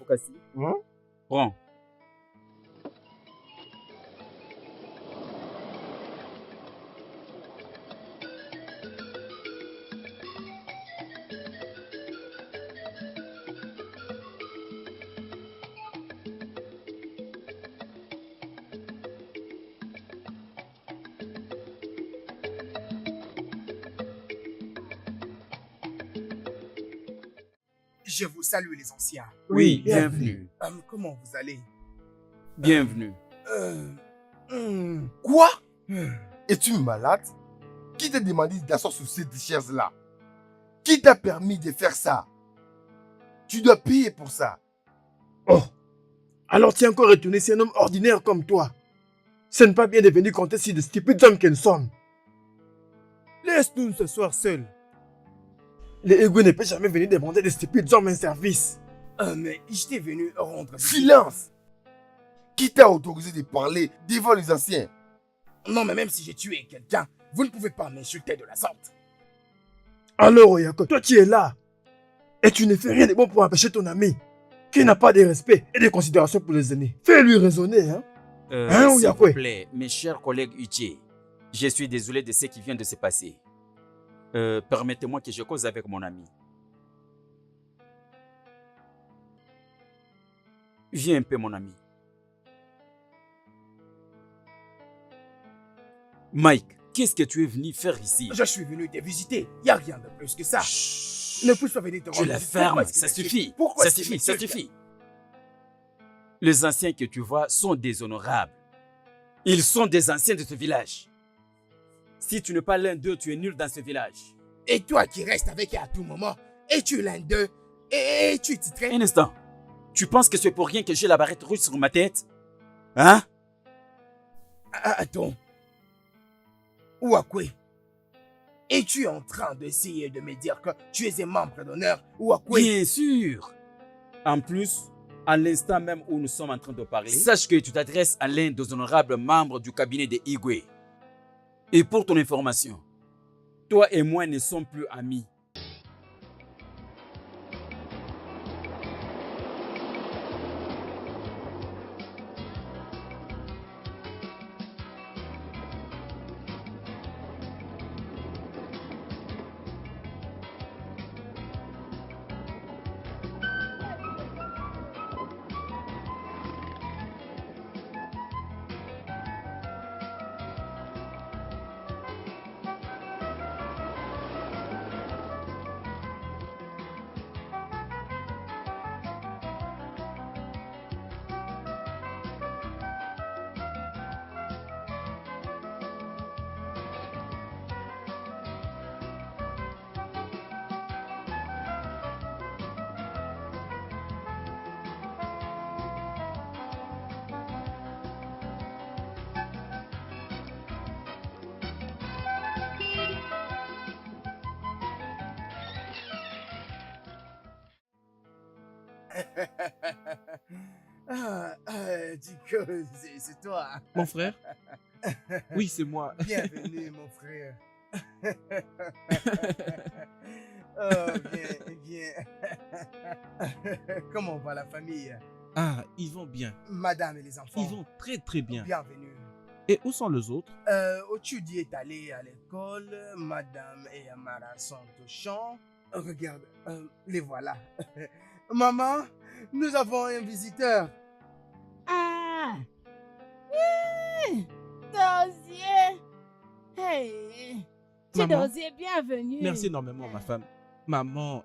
Cassie. Hein? Prends. Je vous salue les anciens. Oui, bienvenue. Comment vous allez? Bienvenue. Quoi? Es-tu malade? Qui t'a demandé d'asseoir sur cette chaise-là? Qui t'a permis de faire ça? Tu dois payer pour ça. Oh, alors tu es encore retourné, c'est un homme ordinaire comme toi. Ce n'est pas bien de venir compter sur de stupides hommes que nous sommes. Laisse-nous nous s'asseoir seuls. Les égouts ne peuvent jamais venir demander des stupides hommes un service. Mais j'étais venu rendre... Silence! Qui t'a autorisé de parler devant les anciens? Non, mais même si j'ai tué quelqu'un, vous ne pouvez pas m'insulter de la sorte. Alors, Oyako, toi tu es là. Et tu ne fais rien de bon pour empêcher ton ami, qui n'a pas de respect et de considération pour les aînés. Fais-lui raisonner, hein? Hein, S'il Oyakwe? vous plaît, mes chers collègues Uche, je suis désolé de ce qui vient de se passer. Permettez-moi que je cause avec mon ami. Viens un peu, mon ami. Mike, qu'est-ce que tu es venu faire ici? Je suis venu te visiter. Il n'y a rien de plus que ça. Ne puisse pas venir te Tu rendre la visite. fermes, Pourquoi est-ce que ça tu suffit. m'insultes? Pourquoi Ça est-ce que tu suffit, ça m'insultes? suffit. Les anciens que tu vois sont déshonorables. Ils sont des anciens de ce village. Si tu n'es pas l'un d'eux, tu es nul dans ce village. Et toi qui restes avec eux à tout moment, es-tu l'un d'eux? Et tu titré? Un instant. Tu penses que c'est pour rien que j'ai la barrette rouge sur ma tête? Hein? Attends. Ouakwe, es-tu en train d'essayer de me dire que tu es un membre d'honneur? Ouakwe? Bien sûr. En plus, à l'instant même où nous sommes en train de parler, sache que tu t'adresses à l'un des honorables membres du cabinet de Igwe. Et pour ton information, toi et moi ne sommes plus amis. Dis que c'est toi. Mon frère? Oui, c'est moi. Bienvenue, mon frère. Oh, bien. Comment va la famille? Ah, ils vont bien. Madame et les enfants? Ils vont très très bien. Bienvenue. Et où sont les autres? Ochudi est allé à l'école, Madame et Amara sont au champ. Regarde, les voilà. Maman, nous avons un visiteur. Ah! Oui! Dosier! Hey! Tu Maman? Dosier, bienvenue! Merci énormément, ma femme. Maman.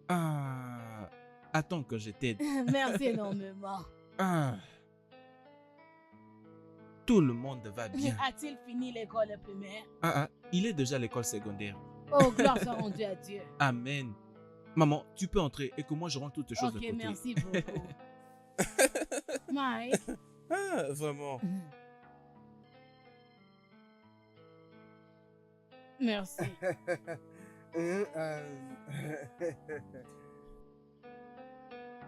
Ah. Attends que je t'aide. Merci énormément. Ah. Tout le monde va bien. A-t-il fini l'école primaire? Ah, il est déjà à l'école secondaire. Oh, gloire soit rendue à Dieu. Amen. Maman, tu peux entrer et que moi je rentre toutes les choses de Ok, côté. merci beaucoup. Mike. Ah, vraiment. Merci.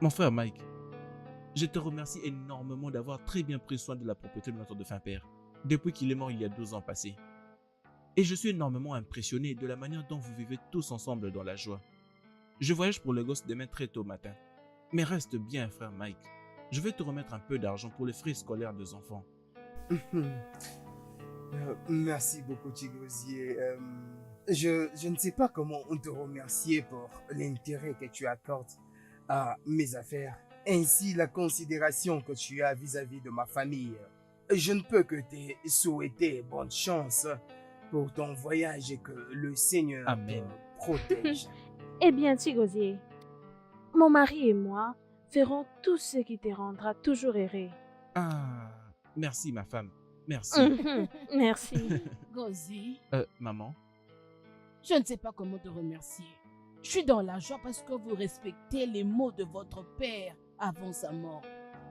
Mon frère Mike, je te remercie énormément d'avoir très bien pris soin de la propriété de notre défunt père, depuis qu'il est mort il y a 12 ans passés. Et je suis énormément impressionné de la manière dont vous vivez tous ensemble dans la joie. Je voyage pour Lagos demain très tôt matin. Mais reste bien, frère Mike. Je vais te remettre un peu d'argent pour les frais scolaires des enfants. Merci beaucoup, Chigosier. Je ne sais pas comment te remercier pour l'intérêt que tu accordes à mes affaires, ainsi la considération que tu as vis-à-vis de ma famille. Je ne peux que te souhaiter bonne chance pour ton voyage et que le Seigneur Amen. te protège. Eh bien, Tigosier, mon mari et moi ferons tout ce qui te rendra toujours heureux. Ah, merci ma femme. Merci. Merci. Gozi, Maman. je ne sais pas comment te remercier. Je suis dans la joie parce que vous respectez les mots de votre père avant sa mort.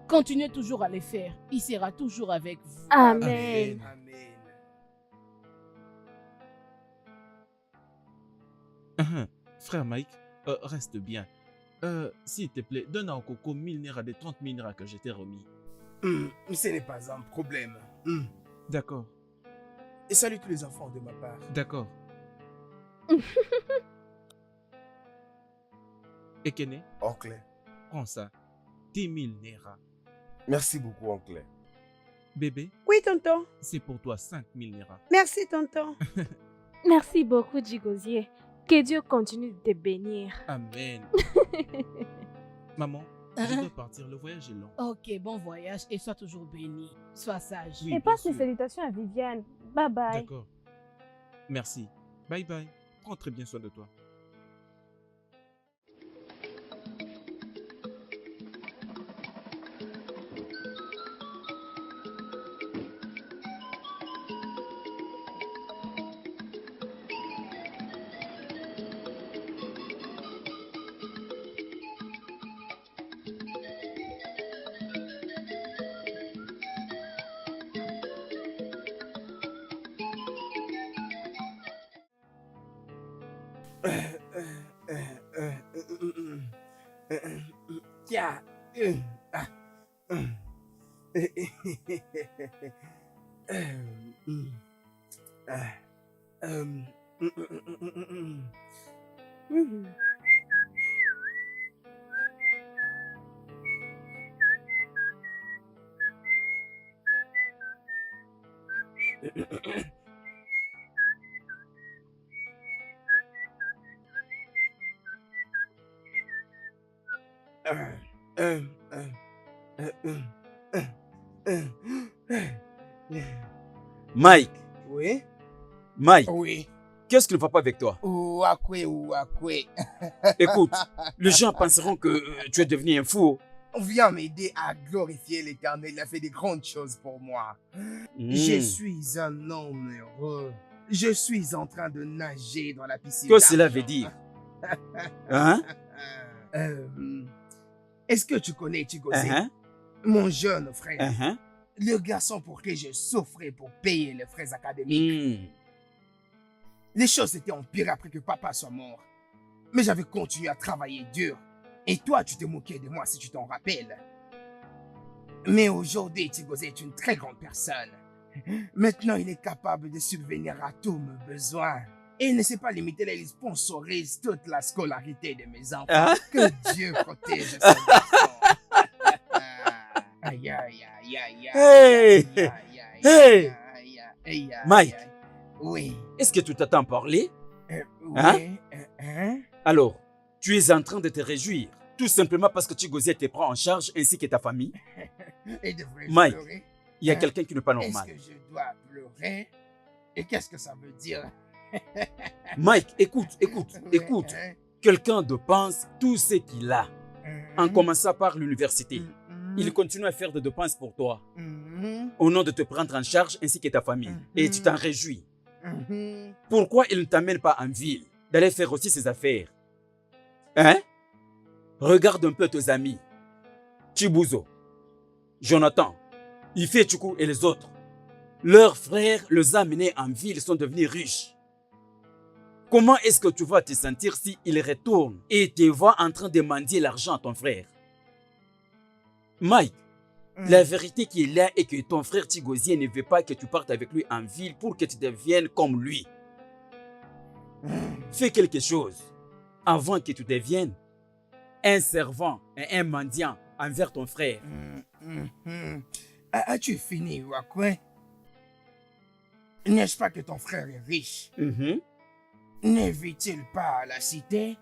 Continuez toujours à les faire. Il sera toujours avec vous. Amen. Amen. Frère Mike, reste bien. S'il te plaît, donne à Coco 1000 naira des 30 000 naira que je t'ai remis. Ce n'est pas un problème. D'accord, Et salut tous les enfants de ma part. d'accord. Ekene, Oncle, prends ça. 10 000 naira. merci beaucoup, oncle. Bébé, Oui, tonton. c'est pour toi 5 000 naira. Merci, tonton. Merci beaucoup, Tigosier. Que Dieu continue de te bénir. Amen. Maman, je dois partir. Le voyage est long. Ok, bon voyage et sois toujours béni. Sois sage. Oui, Et bien passe les sûr. salutations à Viviane. Bye bye. D'accord. Merci. Bye bye. Prends très bien soin de toi. Tiens. Mike, Oui? Mike, Oui. qu'est-ce qui ne va pas avec toi? Ouakwe. Écoute, les gens penseront que tu es devenu un fou. Viens m'aider à glorifier l'Éternel. Il a fait des grandes choses pour moi. Je suis un homme heureux. Je suis en train de nager dans la piscine. Que cela d'argent. veut dire? Hein? Est-ce que tu connais Chigosé, Hein? mon jeune frère, Hein? le garçon pour qui je souffrais pour payer les frais académiques? Les choses s'étaient empirées après que papa soit mort. Mais j'avais continué à travailler dur. Et toi, tu te moquais de moi si tu t'en rappelles. Mais aujourd'hui, Chigosé est une très grande personne. Maintenant, il est capable de subvenir à tous mes besoins. Et il ne s'est pas limité là, il sponsorise toute la scolarité de mes enfants. Hein? Que Dieu protège ses enfants. Aïe, aïe, aïe, aïe, Hey! aïe, aïe, aïe, Hey! aïe, aïe, aïe, aïe, Mike. aïe. Oui. Est-ce que tu t'attends à parler? Oui. Hein? Alors, tu es en train de te réjouir, tout simplement parce que Chigozie te prend en charge ainsi que ta famille. Et devrais-je Mike. pleurer? Il y a Hein? quelqu'un qui n'est pas Est-ce normal. que je dois pleurer? Et qu'est-ce que ça veut dire? Mike, écoute. Hein? Quelqu'un dépense tout ce qu'il a, en commençant par l'université. Il continue à faire des dépenses pour toi, au nom de te prendre en charge ainsi que ta famille. Et tu t'en réjouis. Pourquoi il ne t'amène pas en ville, d'aller faire aussi ses affaires? Hein? Regarde un peu tes amis. Chibuzo, Jonathan, Ifechuku et les autres. Leurs frères les ont amenés en ville, ils sont devenus riches. Comment est-ce que tu vas te sentir si ils retournent et te voient en train de mendier l'argent à ton frère? Mike, la vérité qui est là est que ton frère Chigozie ne veut pas que tu partes avec lui en ville pour que tu deviennes comme lui. Fais quelque chose avant que tu deviennes un servant et un mendiant envers ton frère. As-tu fini, Wakwe? N'est-ce pas que ton frère est riche? Ne vit-il pas à la cité?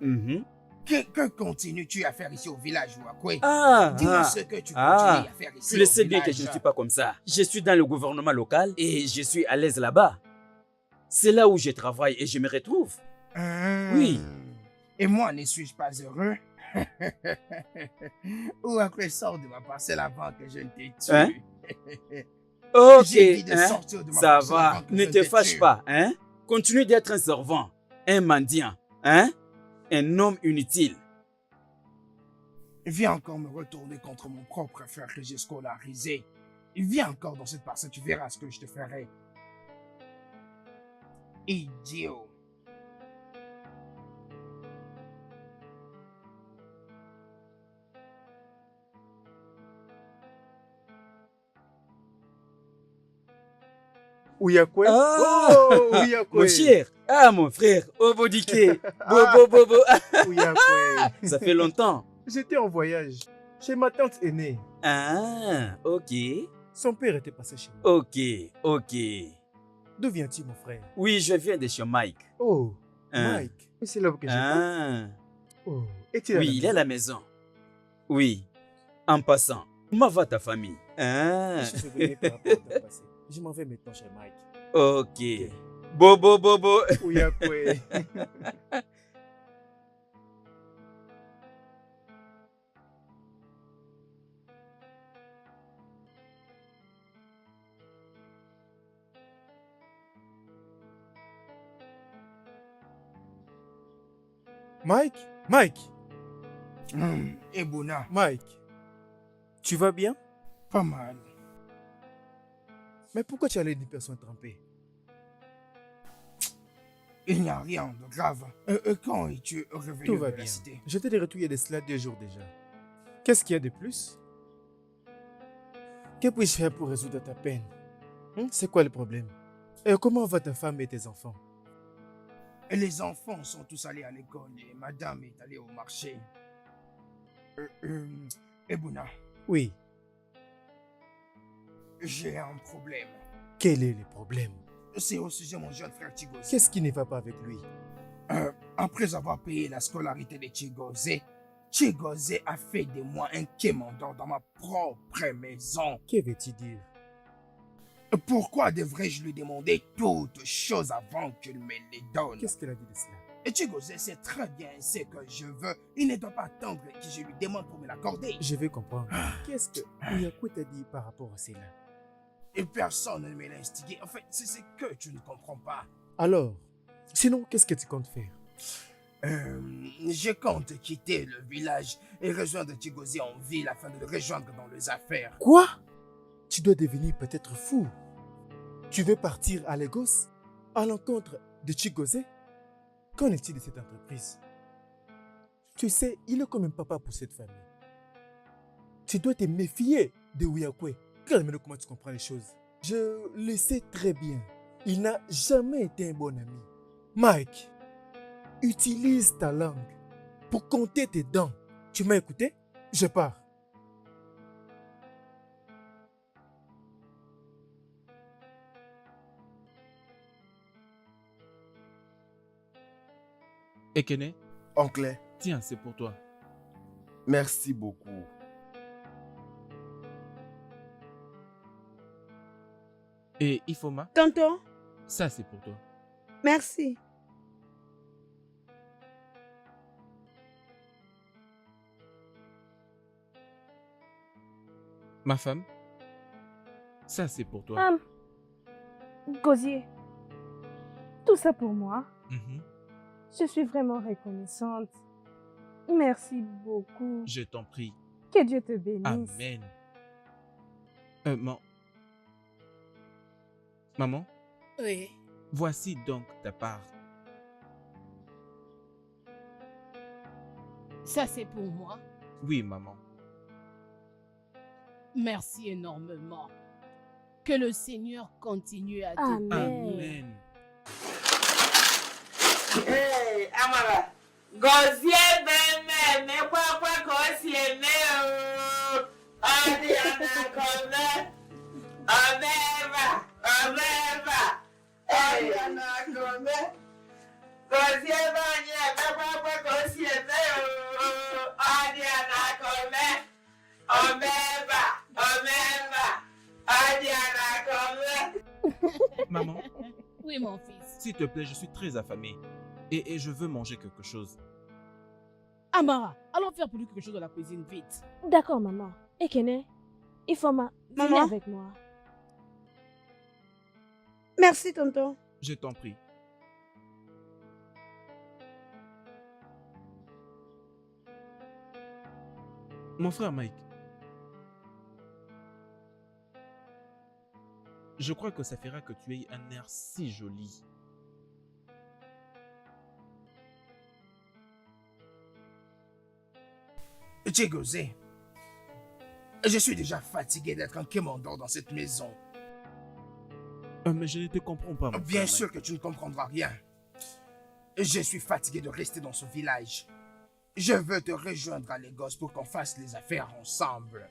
Que continues-tu à faire ici au village, Wakwe? Dis-moi ce que tu continues à faire ici tu le au sais bien que village. je ne suis pas comme ça. Je suis dans le gouvernement local et je suis à l'aise là-bas. C'est là où je travaille et je me retrouve. Oui. Et moi, ne suis-je pas heureux? Wakwe, sors de ma parcelle avant que je ne te tue. Hein? Ok, J'ai dit de hein? sortir de ma Ça parcelle va. avant que Ne je te te fâche tue. pas. Hein? Continue d'être un servant, un mendiant, hein? Un homme inutile. Viens encore me retourner contre mon propre frère que j'ai scolarisé. Viens encore dans cette parcelle, tu verras ce que je te ferai. Idiot. Uyakwe. Ah! Oh, Uyakwe. Mon cher, mon frère, Obodike, Bobo, Uyakwe. ça fait longtemps. J'étais en voyage chez ma tante aînée. Ah, ok, Son père était passé chez moi. ok. D'où viens-tu, mon frère? Oui, je viens de chez Mike. Oh, Hein? Mike. C'est là que j'étais. Oh, est-il à la Oui, il est à maison? la maison. Oui, en passant, comment va ta famille? Je suis venu par rapport à ta passé. Je m'en vais maintenant chez Mike. Ok. Bobo. Uyakwe. Mike, Ebuna, Mike. Tu vas bien? pas mal. Mais pourquoi tu as l'air d'une personne trempée? Il n'y a rien de grave. Quand es-tu revenu Tout va de la bien. cité? Je t'ai retour il y a de cela 2 jours déjà. Qu'est-ce qu'il y a de plus? Que puis-je faire pour résoudre ta peine? C'est quoi le problème? Et comment va ta femme et tes enfants? Les enfants sont tous allés à l'école et madame est allée au marché. Ebuna, Oui, j'ai un problème. quel est le problème? C'est au sujet de mon jeune frère Chigoze. Qu'est-ce qui ne va pas avec lui? Après avoir payé la scolarité de Chigoze, Chigoze a fait de moi un quémandant dans ma propre maison. Que veux-tu dire? Pourquoi devrais-je lui demander toutes choses avant qu'il me les donne? Qu'est-ce qu'elle a dit de cela? Et Chigoze sait très bien ce que je veux. Il ne doit pas attendre que je lui demande pour me l'accorder. Je vais comprendre. Qu'est-ce que Uyakwe t'a dit par rapport à cela? Et personne ne me l'a instigé. En fait, c'est ce que tu ne comprends pas. Alors, sinon, qu'est-ce que tu comptes faire? Je compte quitter le village et rejoindre Chigoze en ville afin de le rejoindre dans les affaires. Quoi? Tu dois devenir peut-être fou. Tu veux partir à Lagos à l'encontre de Chigoze? Qu'en est-il de cette entreprise? Tu sais, il est comme un papa pour cette famille. Tu dois te méfier de Uyakwe. Regarde-moi comment tu comprends les choses. Je le sais très bien. Il n'a jamais été un bon ami. Mike, utilise ta langue pour compter tes dents. Tu m'as écouté? Je pars. Ekene, Oncle, tiens, c'est pour toi. merci beaucoup. Et Ifoma, Tonton, ça c'est pour toi. merci. Ma femme, ça c'est pour toi. Gosier, tout ça pour moi. Mhm. Je suis vraiment reconnaissante. Merci beaucoup. Je t'en prie. Que Dieu te bénisse. Amen. Maman, Oui. voici donc ta part. Ça, c'est pour moi. Oui, maman. Merci énormément. Que le Seigneur continue à te Amen. bénir. Amen. Hey, Amara. Gosier Beme. Maman, Oui, mon fils. s'il te plaît, je suis très affamé. Et je veux manger quelque chose. Amara, allons faire pour lui quelque chose dans la cuisine, vite. D'accord, maman. Ekene, Ifoma, venez Maman? avec moi. Merci, tonton. Je t'en prie. Mon frère Mike, je crois que ça fera que tu aies un air si joli. Chigozie, je suis déjà fatigué d'être un quémandant dans cette maison. Mais je ne te comprends pas, mon Bien frère sûr Mike. que tu ne comprendras rien. Je suis fatigué de rester dans ce village. Je veux te rejoindre à Lagos pour qu'on fasse les affaires ensemble.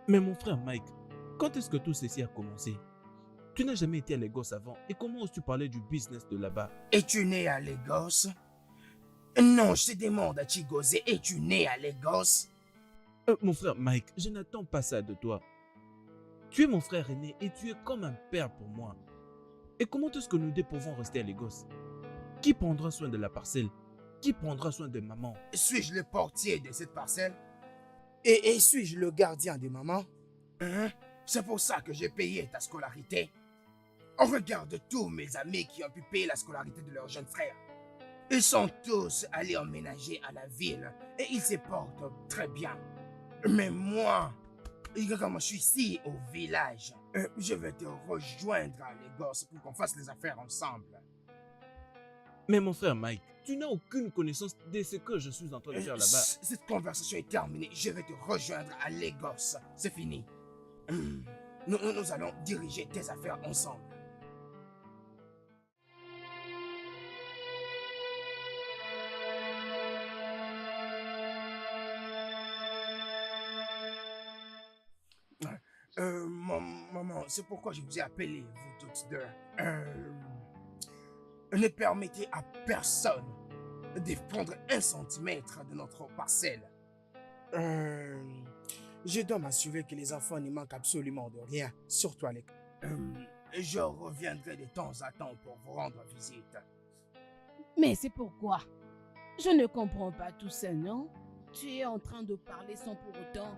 Mais mon frère Mike, quand est-ce que tout ceci a commencé? Tu n'as jamais été à Lagos avant et comment oses-tu parler du business de là-bas? Es-tu né à Lagos? Non, je te demande à Chigozie, es-tu né à Lagos? Mon frère Mike, je n'attends pas ça de toi. Tu es mon frère aîné et tu es comme un père pour moi. Et comment est-ce que nous deux pouvons rester à Lagos? Qui prendra soin de la parcelle? Qui prendra soin de maman? Suis-je le portier de cette parcelle? Et suis-je le gardien de maman? Hein? C'est pour ça que j'ai payé ta scolarité. On regarde tous mes amis qui ont pu payer la scolarité de leur jeune frère. Ils sont tous allés emménager à la ville et ils se portent très bien. Mais moi, comme je suis ici au village, je vais te rejoindre à Lagos pour qu'on fasse les affaires ensemble. Mais mon frère Mike, tu n'as aucune connaissance de ce que je suis en train de faire là-bas. Cette conversation est terminée. Je vais te rejoindre à Lagos. C'est fini. Nous allons diriger tes affaires ensemble. Maman, c'est pourquoi je vous ai appelé, vous toutes deux. Ne permettez à personne de prendre 1 centimètre de notre parcelle. Je dois m'assurer que les enfants ne manquent absolument de rien, surtout à l'école. Je reviendrai de temps à temps pour vous rendre visite. Mais c'est pourquoi? Je ne comprends pas tout ça, non? Tu es en train de parler sans pour autant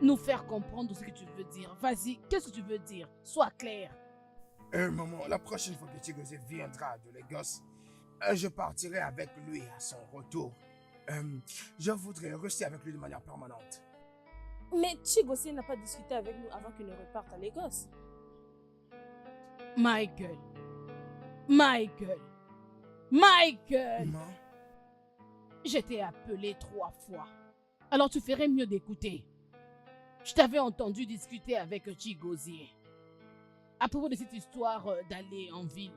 nous faire comprendre ce que tu veux dire. Vas-y, qu'est-ce que tu veux dire? Sois clair. Maman, la prochaine fois que Chigozie viendra de Lagos, je partirai avec lui à son retour. Je voudrais rester avec lui de manière permanente. Mais Chigozie n'a pas discuté avec nous avant qu'il ne reparte à Lagos. Michael. Michael. Michael. Maman, Je t'ai appelé 3 fois. Alors tu ferais mieux d'écouter. Je t'avais entendu discuter avec Chigozie à propos de cette histoire d'aller en ville.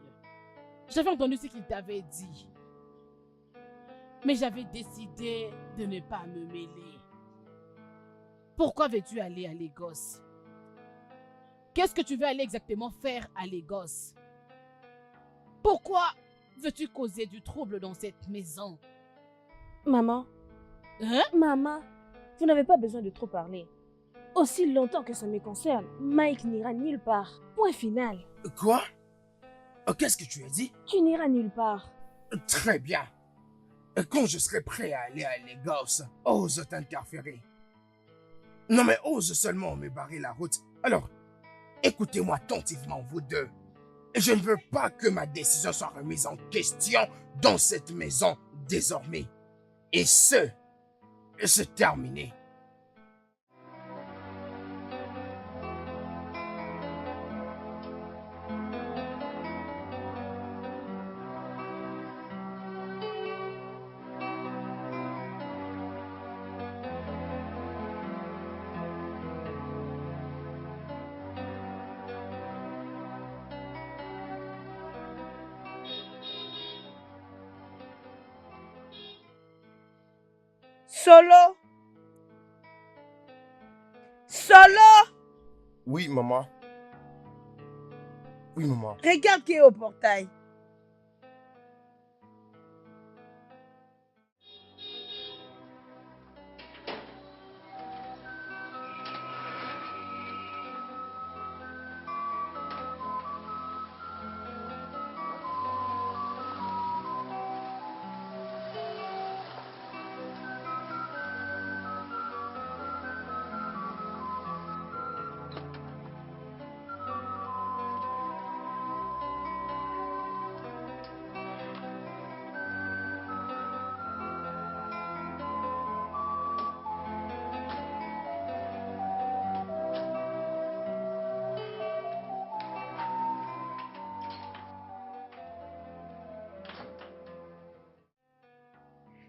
J'avais entendu ce qu'il t'avait dit. Mais j'avais décidé de ne pas me mêler. Pourquoi veux-tu aller à Lagos? Qu'est-ce que tu veux aller exactement faire à Lagos? Pourquoi veux-tu causer du trouble dans cette maison? Maman, Hein? maman, vous n'avez pas besoin de trop parler. Aussi longtemps que ça me concerne, Mike n'ira nulle part. Point final. quoi? Qu'est-ce que tu as dit? Tu n'iras nulle part. Très bien. Quand je serai prêt à aller à Lagos, ose t'interférer. Non mais ose seulement me barrer la route. Alors, écoutez-moi attentivement, vous deux. Je ne veux pas que ma décision soit remise en question dans cette maison désormais. Et c'est terminé. Solo? Solo? Oui, maman. Oui, maman. Regarde qui est au portail.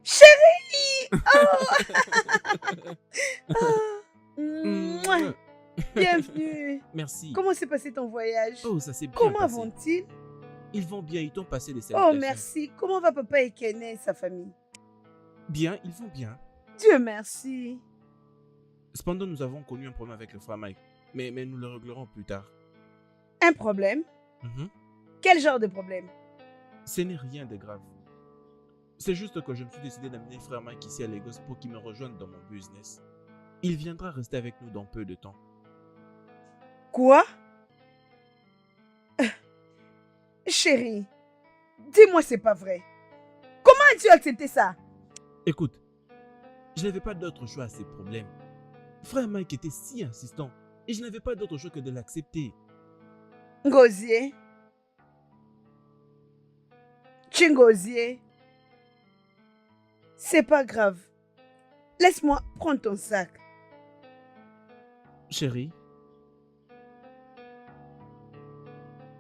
Chérie! Oh! Ah. Mouah. Bienvenue. Merci. Comment s'est passé ton voyage? Oh, ça s'est bien Comment passé. vont-ils? Ils vont bien, ils t'ont passé des Oh, salutations. merci. Comment va papa et Kené et sa famille? Bien, ils vont bien. Dieu merci. Cependant, nous avons connu un problème avec le frère Mike. Mais nous le réglerons plus tard. Un problème? Mhm. Quel genre de problème? Ce n'est rien de grave. C'est juste que je me suis décidé d'amener frère Mike ici à Lagos pour qu'il me rejoigne dans mon business. Il viendra rester avec nous dans peu de temps. Quoi? Chérie, dis-moi c'est pas vrai. Comment as-tu accepté ça? Écoute, je n'avais pas d'autre choix à ces problèmes. Frère Mike était si insistant et je n'avais pas d'autre choix que de l'accepter. Ngosier. Chingosier. C'est pas grave. Laisse-moi prendre ton sac. Chérie,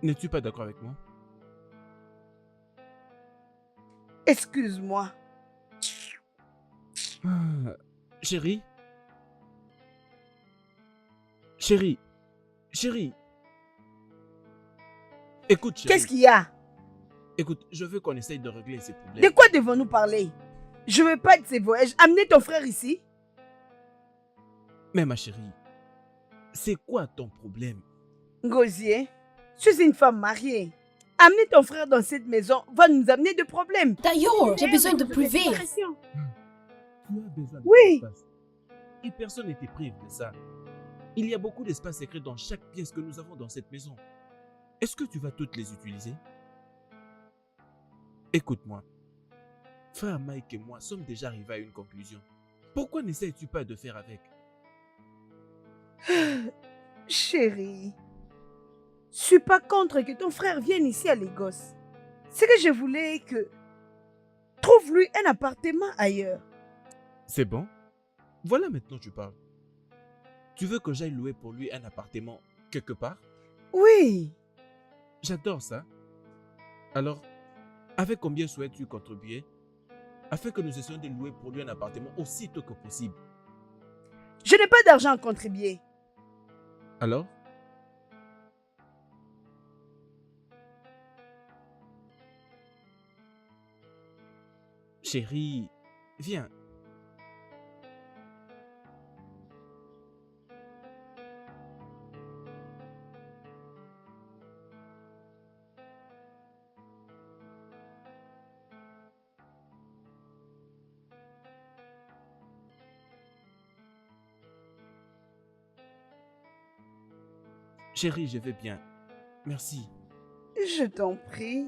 n'es-tu pas d'accord avec moi? Excuse-moi. Chérie? Chérie? Chérie? Écoute, chérie. Qu'est-ce qu'il y a? Écoute, je veux qu'on essaye de régler ces problèmes. De quoi devons-nous parler? Je veux pas de ces voyages. Amenez ton frère ici. Mais ma chérie, c'est quoi ton problème? Ngosier, je suis une femme mariée. Amener ton frère dans cette maison va nous amener de problèmes. D'ailleurs, j'ai besoin de privé. Tu as besoin de Oui. l'espace. Et personne n'était privé de ça. Il y a beaucoup d'espaces secrets dans chaque pièce que nous avons dans cette maison. Est-ce que tu vas toutes les utiliser? Écoute-moi. Frère Mike et moi sommes déjà arrivés à une conclusion. Pourquoi n'essayes-tu pas de faire avec? Chérie, je suis pas contre que ton frère vienne ici à Lagos. C'est que je voulais que... Trouve-lui un appartement ailleurs. C'est bon? Voilà, maintenant tu parles. Tu veux que j'aille louer pour lui un appartement quelque part? Oui. J'adore ça. Alors, avec combien souhaites-tu contribuer afin que nous essayons de louer pour lui un appartement aussitôt que possible? Je n'ai pas d'argent à contribuer. Alors? Chérie, viens. Chérie, je vais bien. Merci. Je t'en prie.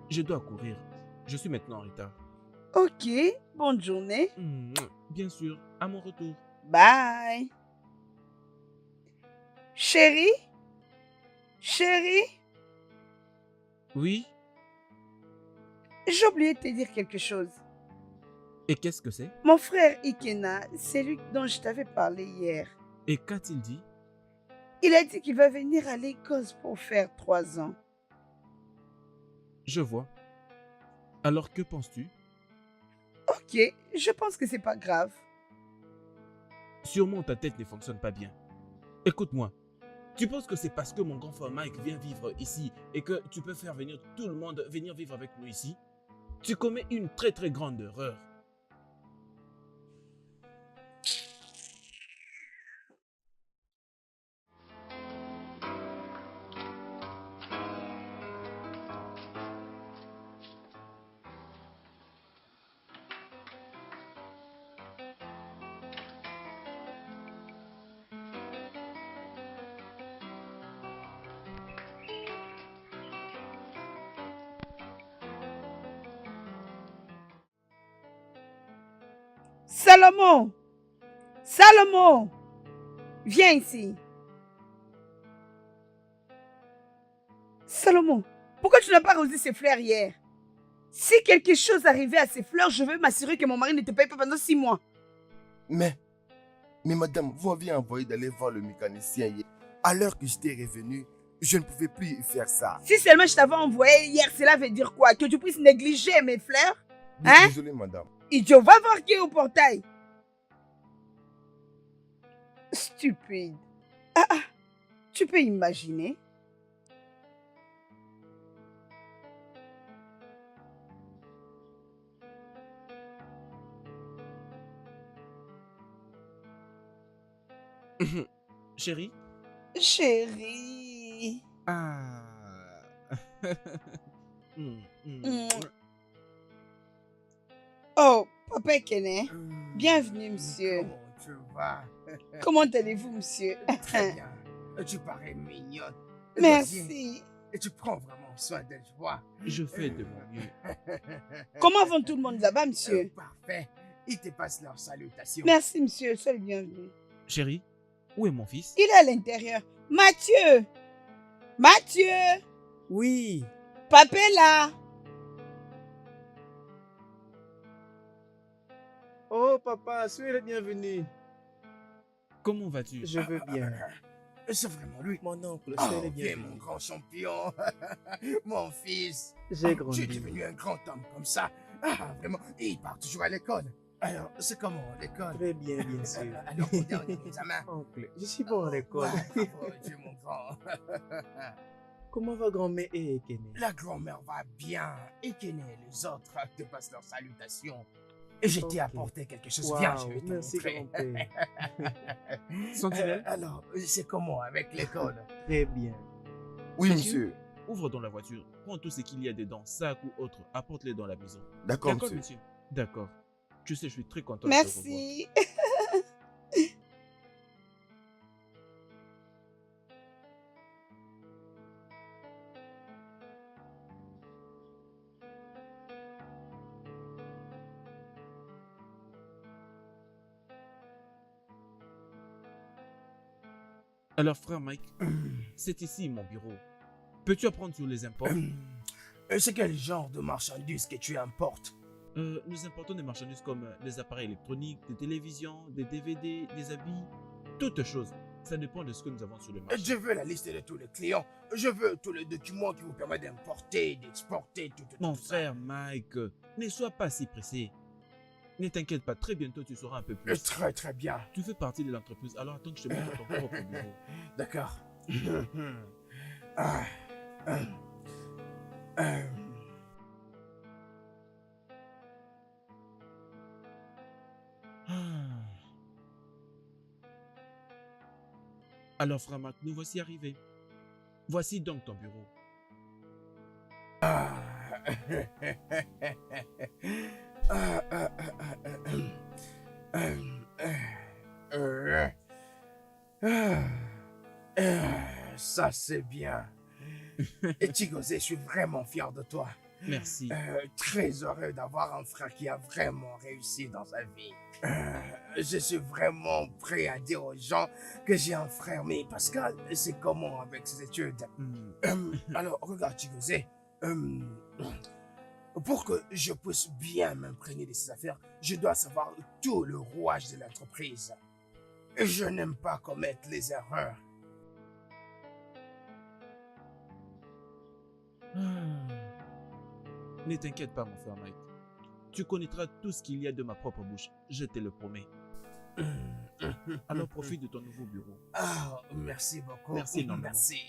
Je dois courir. Je suis maintenant en retard. Ok, bonne journée. Bien sûr, à mon retour. Bye. Chérie? Chérie? Oui? J'ai oublié de te dire quelque chose. Et qu'est-ce que c'est? Mon frère Ikena, c'est lui dont je t'avais parlé hier. Et qu'a-t-il dit? Il a dit qu'il va venir à Lagos pour faire 3 ans. Je vois. Alors que penses-tu? Ok, je pense que c'est pas grave. Sûrement ta tête ne fonctionne pas bien. Écoute-moi. Tu penses que c'est parce que mon grand frère Mike vient vivre ici et que tu peux faire venir tout le monde venir vivre avec nous ici? Tu commets une très très grande erreur. Salomon! Salomon! Viens ici. Salomon, pourquoi tu n'as pas arrosé ces fleurs hier? Si quelque chose arrivait à ces fleurs, je veux m'assurer que mon mari ne te paye pas pendant 6 mois. Mais madame, vous m'aviez envoyé d'aller voir le mécanicien hier. À l'heure que j'étais revenu, je ne pouvais plus faire ça. Si seulement je t'avais envoyé hier, cela veut dire quoi? Que tu puisses négliger mes fleurs? Hein? Désolé, madame. Idiot, va voir qui est au portail. Stupide. Tu peux imaginer? Chérie? Chérie. Ah. Oh, Papa Kene. Bienvenue, monsieur. Comment tu vas? Comment allez-vous, monsieur? Très bien. Tu parais mignonne. Merci. Et tu prends vraiment soin d'elle, je vois. Je fais de mon mieux. Comment va tout le monde là-bas, monsieur? Parfait. Ils te passent leurs salutations. Merci, monsieur. Sois le bienvenu. Chérie, où est mon fils? Il est à l'intérieur. Mathieu! Mathieu! Oui, Papa est là. oh papa, soyez le bienvenu. Comment vas-tu? Je veux bien. C'est vraiment lui. Mon oncle, Oh, soyez le viens, mon bienvenu. grand champion. Mon fils. J'ai Tu es grandi. devenu un grand homme comme ça. Ah, vraiment. Et il part toujours à l'école. Alors, c'est comment l'école? Très bien, bien sûr. Alors, au dernier examen. Oncle, je suis bon à l'école. Ouais, bravo, Dieu, mon grand. Comment va grand-mère et Ekene? La grand-mère va bien. Et Kené et les autres te passent leurs salutations. Et je t'ai Ok. apporté quelque chose. Viens, je Waouh, vais te merci montrer. grand-père. Sentinelle, Alors, c'est comment avec l'école? Très bien. Oui, Monsieur. monsieur. ouvre dans la voiture, prends tout ce qu'il y a dedans, sac ou autre, apporte-les dans la maison. D'accord, D'accord, monsieur. monsieur? D'accord. Tu sais, je suis très content de te revoir. Merci. Alors, frère Mike, c'est ici mon bureau. Peux-tu apprendre sur les imports? C'est quel genre de marchandises que tu importes? Nous importons des marchandises comme des appareils électroniques, des télévisions, des DVD, des habits, toutes choses. Ça dépend de ce que nous avons sur le marché. Je veux la liste de tous les clients. Je veux tous les documents qui vous permettent d'importer, d'exporter, tout Mon ça. frère Mike, ne sois pas si pressé. Ne t'inquiète pas, très bientôt tu sauras un peu plus. Très très bien. Tu fais partie de l'entreprise, alors attends que je te montre ton propre bureau. D'accord. Ah, Ah. Alors, frère Mike, nous voici arrivés. Voici donc ton bureau. ah. Ça c'est bien. Et Chigozé, je suis vraiment fier de toi. Merci. Très heureux d'avoir un frère qui a vraiment réussi dans sa vie. Je suis vraiment prêt à dire aux gens que j'ai un frère. Mais Pascal, c'est comment avec ses études? Alors, regarde Chigozé. Pour que je puisse bien m'imprégner de ces affaires, je dois savoir tout le rouage de l'entreprise. Je n'aime pas commettre les erreurs. Ne t'inquiète pas, mon frère Mike. Tu connaîtras tout ce qu'il y a de ma propre bouche, je te le promets. Alors profite de ton nouveau bureau. Ah, merci beaucoup. Merci énormément. Merci.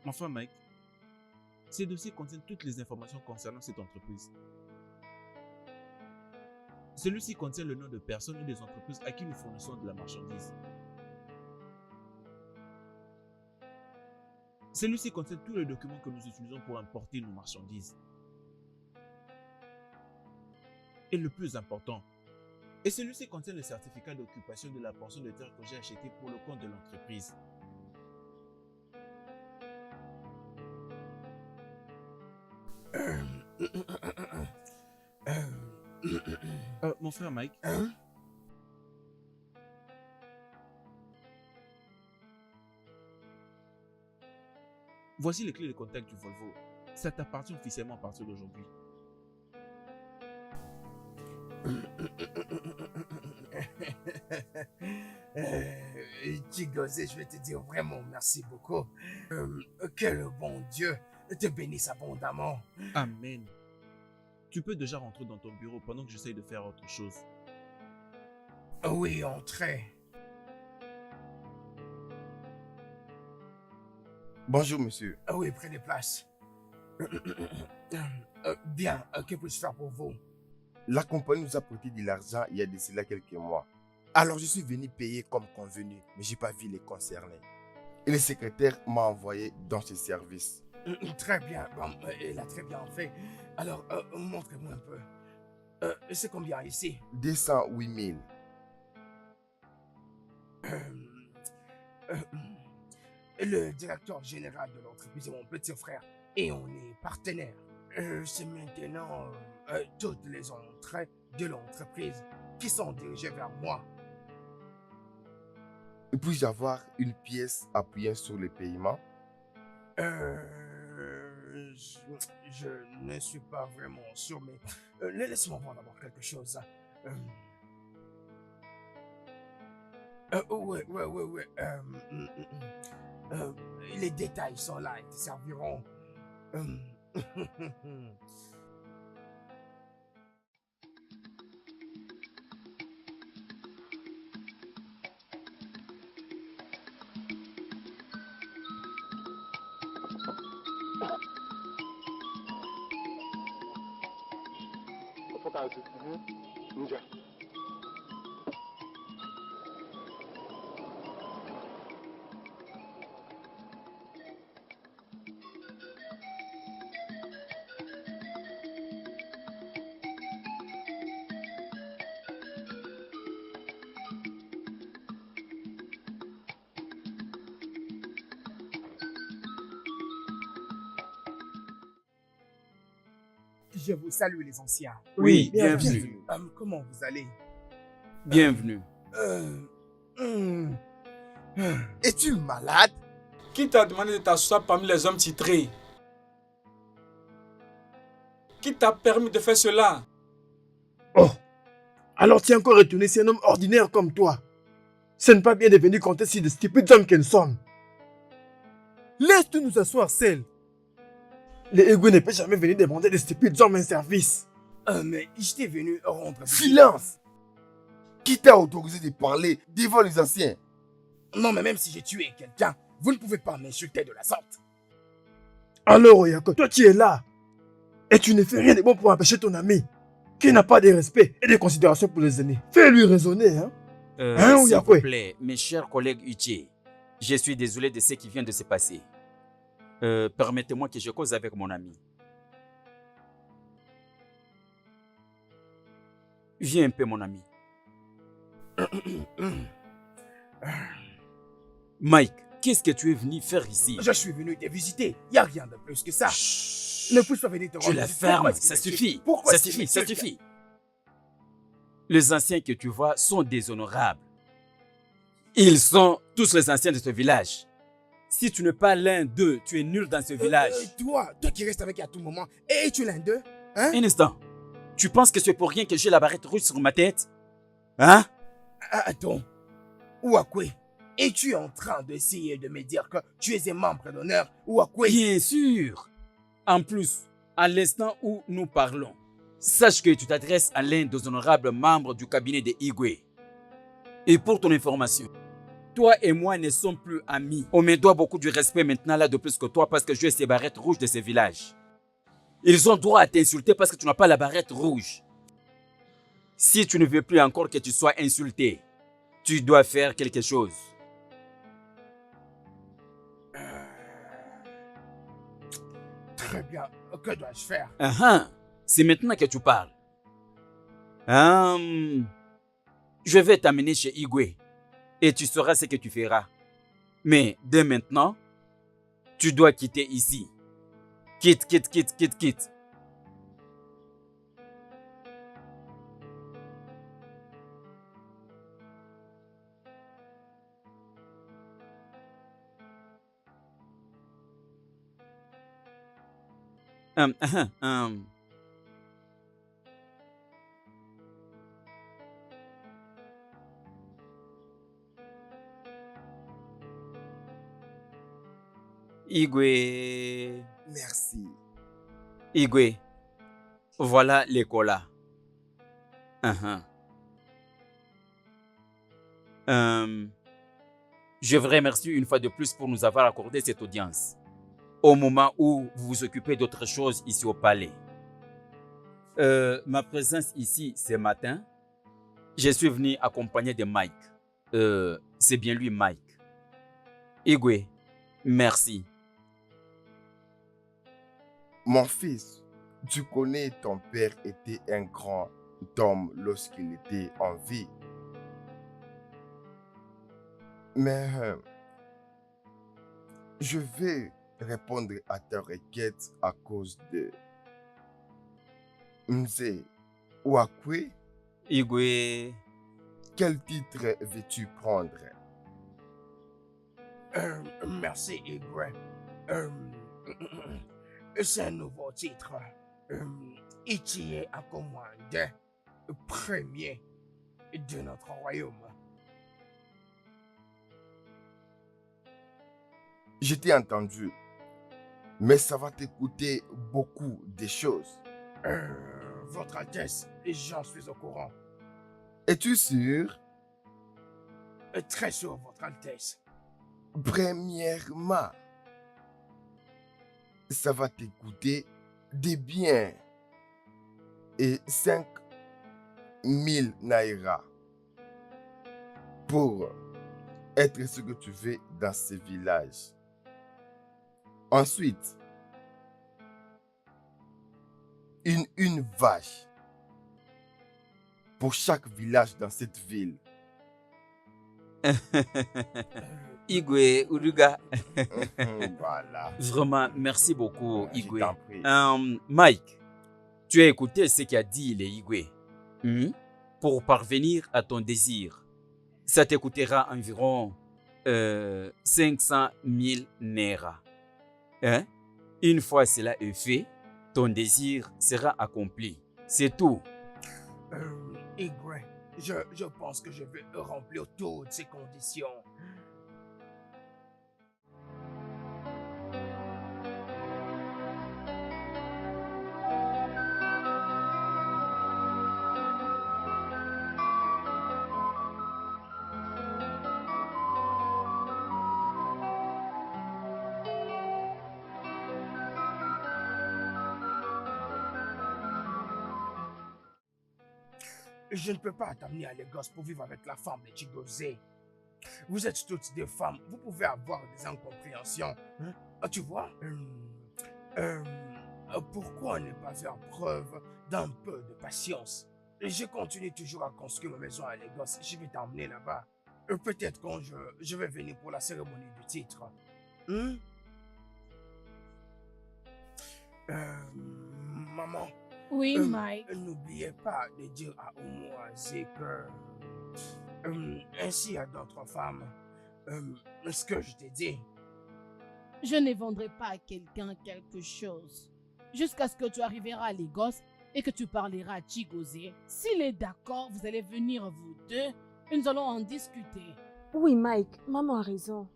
Mon frère Mike, ces dossiers contiennent toutes les informations concernant cette entreprise. Celui-ci contient le nom de personnes ou des entreprises à qui nous fournissons de la marchandise. Celui-ci contient tous les documents que nous utilisons pour importer nos marchandises. est le plus important. Et celui-ci contient le certificat d'occupation de la portion de terre que j'ai achetée pour le compte de l'entreprise. Mon frère Mike. Hein? Voici les clés de contact du Volvo. Ça t'appartient officiellement à partir d'aujourd'hui. Chigozé, je vais te dire vraiment merci beaucoup. Que le bon Dieu te bénisse abondamment. Amen. Tu peux déjà rentrer dans ton bureau pendant que j'essaye de faire autre chose. Oui, entrez. Bonjour, monsieur. Oui, prenez place. Bien, que puis-je faire pour vous? La compagnie nous a prêté de l'argent il y a de cela quelques mois. Alors je suis venu payer comme convenu, mais je n'ai pas vu les concernés. Et le secrétaire m'a envoyé dans ce service. Très bien, bon, il a très bien fait. Alors, montrez-moi un peu. C'est combien ici? 208 000. Le directeur général de l'entreprise est mon petit frère et on est partenaires. C'est maintenant toutes les entrées de l'entreprise qui sont dirigées vers moi. Puis-je avoir une pièce appuyant sur le paiement? Je ne suis pas vraiment sûr, mais laisse-moi voir d'abord quelque chose. Ouais. Les détails sont là, ils te serviront. Je vous salue les anciens. Oui, bienvenue. Comment vous allez? Bienvenue. Es-tu malade? Qui t'a demandé de t'asseoir parmi les hommes titrés? Qui t'a permis de faire cela? Oh, alors tu es encore retourné, c'est un homme ordinaire comme toi. Ce n'est pas bien de venir compter sur de stupides hommes que nous sommes. Laisse-nous nous asseoir seuls. Les égouts ne peuvent jamais venir demander des stupides hommes un service. Mais j'étais venu rendre... Silence! Qui t'a autorisé de parler devant les anciens? Non, mais même si j'ai tué quelqu'un, vous ne pouvez pas m'insulter de la sorte. Alors, Oyako, toi tu es là. Et tu ne fais rien de bon pour empêcher ton ami, qui n'a pas de respect et de considération pour les aînés. Fais-lui raisonner, hein? S'il vous plaît, mes chers collègues Uche, je suis désolé de ce qui vient de se passer. Permettez-moi que je cause avec mon ami. Viens un peu, mon ami. Mike, qu'est-ce que tu es venu faire ici? Je suis venu te visiter. Il n'y a rien de plus que ça. Ne puis-je pas venir te rendre Tu la visite? fermes, ça suffit. Pourquoi Ça suffit, ça suffit. Les anciens que tu vois sont déshonorables. Ils sont tous les anciens de ce village. Si tu n'es pas l'un d'eux, tu es nul dans ce village. Toi qui restes avec à tout moment, et tu es l'un d'eux, hein? Un instant. Tu penses que c'est pour rien que j'ai la barrette rouge sur ma tête? Hein? Attends. Ouakwe, es-tu en train d'essayer de me dire que tu es un membre d'honneur, Ouakwe? Bien sûr. En plus, à l'instant où nous parlons, sache que tu t'adresses à l'un des honorables membres du cabinet de Igwe. Et pour ton information, toi et moi ne sommes plus amis. On me doit beaucoup du respect maintenant là de plus que toi parce que je ai ces barrettes rouges de ces villages. Ils ont droit à t'insulter parce que tu n'as pas la barrette rouge. Si tu ne veux plus encore que tu sois insulté, tu dois faire quelque chose. Très bien. Que dois-je faire? C'est maintenant que tu parles. Je vais t'amener chez Igwe et tu sauras ce que tu feras. Mais dès maintenant, tu dois quitter ici. Quitte, quitte, quitte, quitte, quitte. Hum, hum, hum. Igwe. Merci. Igwe. Voilà les colas. Je vous remercie une fois de plus pour nous avoir accordé cette audience. Au moment où vous vous occupez d'autres choses ici au palais. Ma présence ici ce matin, je suis venu accompagné de Mike. C'est bien lui, Mike. Igwe, merci. Mon fils, tu connais, ton père était un grand homme lorsqu'il était en vie. Mais je vais répondre à ta requête à cause de Mzee Wakwe. Igwe. Quel titre veux-tu prendre? Merci, Igwe. C'est un nouveau titre. Ichie Akomwande, premier de notre royaume. Je t'ai entendu, mais ça va te coûter beaucoup de choses. Votre Altesse, j'en suis au courant. Es-tu sûr? Très sûr, Votre Altesse. Premièrement, ça va te coûter des biens et 5000 naira pour être ce que tu veux dans ce village. Ensuite, une vache pour chaque village dans cette ville. Igwe, Uruga. Voilà. Vraiment, merci beaucoup, Igwe. Je t'en prie. Mike, tu as écouté ce qu'a dit le Igwe. Pour parvenir à ton désir, ça te coûtera environ 500 000 naira. Une fois cela est fait, ton désir sera accompli. C'est tout. Igwe, je pense que je vais remplir toutes ces conditions. Je ne peux pas t'amener à Lagos pour vivre avec la femme de Chigozie. Vous êtes toutes des femmes, vous pouvez avoir des incompréhensions. Tu vois? Pourquoi ne pas faire preuve d'un peu de patience? Je continue toujours à construire ma maison à Lagos. Je vais t'emmener là-bas. Peut-être quand je vais venir pour la cérémonie du titre. Maman. Oui, Mike. N'oubliez pas de dire à Omoazé que, ainsi à d'autres femmes, ce que je t'ai dit. Je ne vendrai pas à quelqu'un quelque chose jusqu'à ce que tu arriveras à Lagos et que tu parleras à Chigozie. S'il est d'accord, vous allez venir vous deux et nous allons en discuter. Oui, Mike, maman a raison.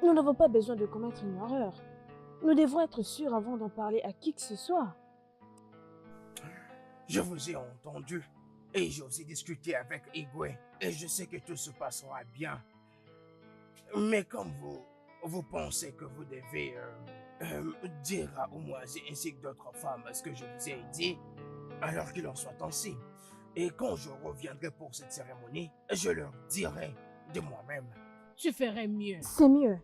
Nous n'avons pas besoin de commettre une erreur. Nous devons être sûrs avant d'en parler à qui que ce soit. Je vous ai entendu et j'ai aussi discuté avec Igwe et je sais que tout se passera bien. Mais comme vous pensez que vous devez dire à Omoazé ainsi que d'autres femmes ce que je vous ai dit, alors qu'il en soit ainsi. Et quand je reviendrai pour cette cérémonie, je leur dirai de moi-même. Tu ferais mieux. C'est mieux.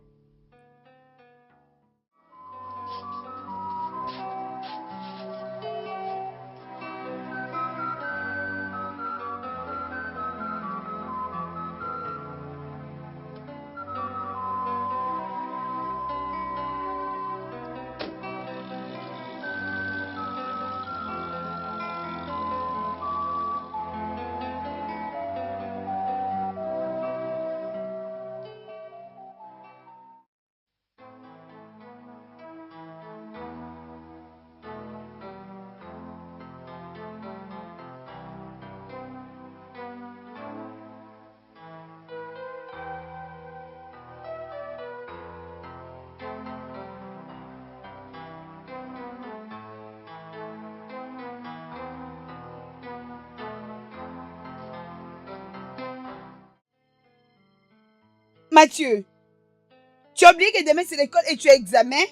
Mathieu, tu as oublié que demain c'est l'école et tu as examen?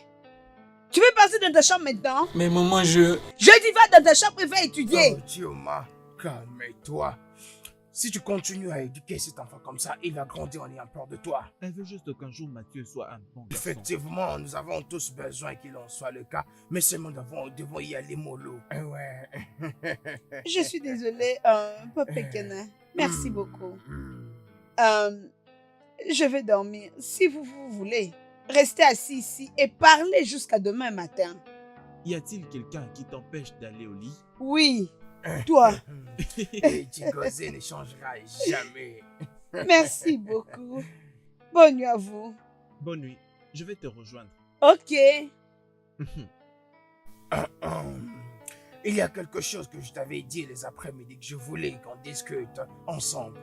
Tu veux passer dans ta chambre maintenant? Mais maman, je dis va dans ta chambre et va étudier. Oh, Thioma, calme-toi. Si tu continues à éduquer cet enfant comme ça, il va grandir en ayant peur de toi. Elle veut juste qu'un jour Mathieu soit un bon garçon. Effectivement, nous avons tous besoin qu'il en soit le cas, mais seulement devons y aller mollo. Ouais. Je suis désolée, Papa Kenan. Merci beaucoup. Je vais dormir. Si vous voulez, restez assis ici et parlez jusqu'à demain matin. Y a-t-il quelqu'un qui t'empêche d'aller au lit? Oui, toi. Et Chigozé ne changera jamais. Merci beaucoup. Bonne nuit à vous. Bonne nuit. Je vais te rejoindre. Ok. Il y a quelque chose que je t'avais dit les après-midi que je voulais qu'on discute ensemble.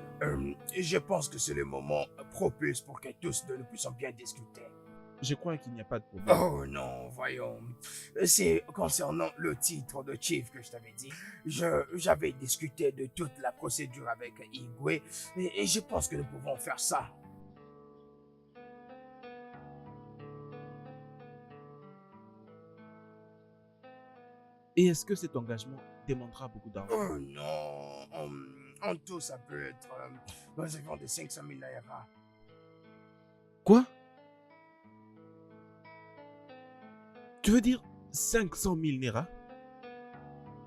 Je pense que c'est le moment propice pour que tous nous puissions bien discuter. Je crois qu'il n'y a pas de problème. Oh non, voyons. C'est concernant le titre de chief que je t'avais dit. J'avais discuté de toute la procédure avec Igwe et je pense que nous pouvons faire ça. Et est-ce que cet engagement demandera beaucoup d'argent? Oh non, en tout ça peut être environ de 500 000 naira. Quoi? Tu veux dire 500 000 naira?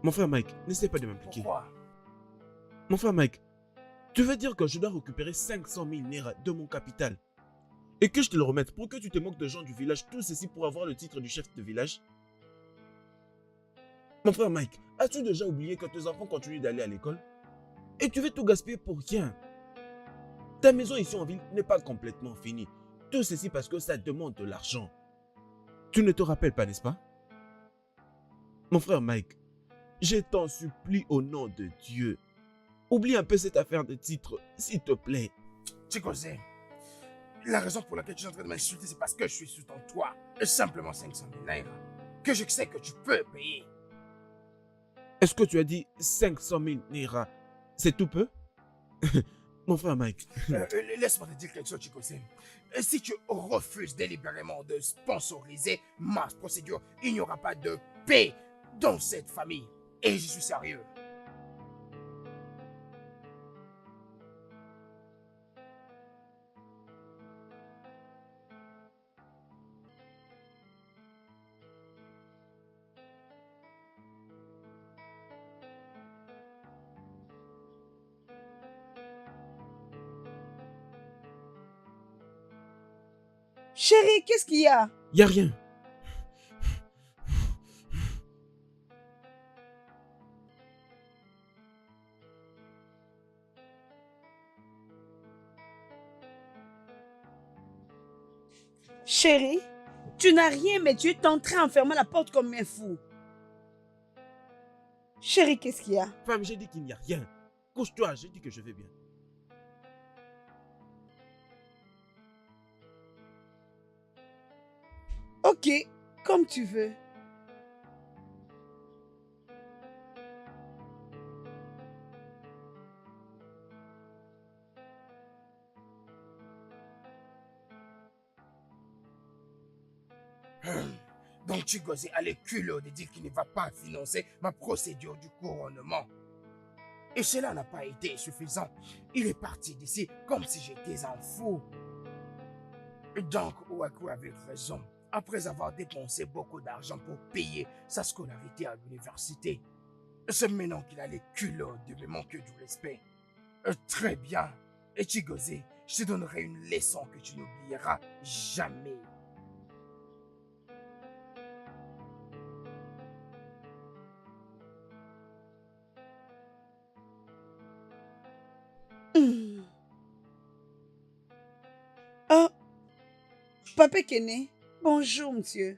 Mon frère Mike, n'essaie pas de m'impliquer. Pourquoi? Mon frère Mike, tu veux dire que je dois récupérer 500 000 naira de mon capital et que je te le remette pour que tu te moques de gens du village, tout ceci pour avoir le titre du chef de village? Mon frère Mike, as-tu déjà oublié que tes enfants continuent d'aller à l'école? Et tu veux tout gaspiller pour rien? Ta maison ici en ville n'est pas complètement finie. Tout ceci parce que ça demande de l'argent. Tu ne te rappelles pas, n'est-ce pas? Mon frère Mike, je t'en supplie au nom de Dieu. Oublie un peu cette affaire de titre, s'il te plaît. Chigozé, la raison pour laquelle tu es en train de m'insulter, c'est parce que je suis sous ton toit. Simplement 500 000 naira. Que je sais que tu peux payer. Est-ce que tu as dit 500 000 naira? C'est tout peu? Mon frère Mike. Laisse-moi te dire quelque chose, Chigozé. Si tu refuses délibérément de sponsoriser ma procédure, il n'y aura pas de paix dans cette famille. Et je suis sérieux. Chérie, qu'est-ce qu'il y a? Y a rien. Chérie, tu n'as rien, mais tu es entré en fermant la porte comme un fou. Chérie, qu'est-ce qu'il y a? Femme, j'ai dit qu'il n'y a rien. Couche-toi, j'ai dit que je vais bien. Ok, comme tu veux. Donc Chigozé a le culot de dire qu'il ne va pas financer ma procédure du couronnement. Et cela n'a pas été suffisant. Il est parti d'ici comme si j'étais un fou. Donc Ouakou avait raison. Après avoir dépensé beaucoup d'argent pour payer sa scolarité à l'université, c'est maintenant qu'il a les culots de me manquer du respect. Très bien. Et Chigozé, je te donnerai une leçon que tu n'oublieras jamais. Oh, Papa Kené, bonjour monsieur.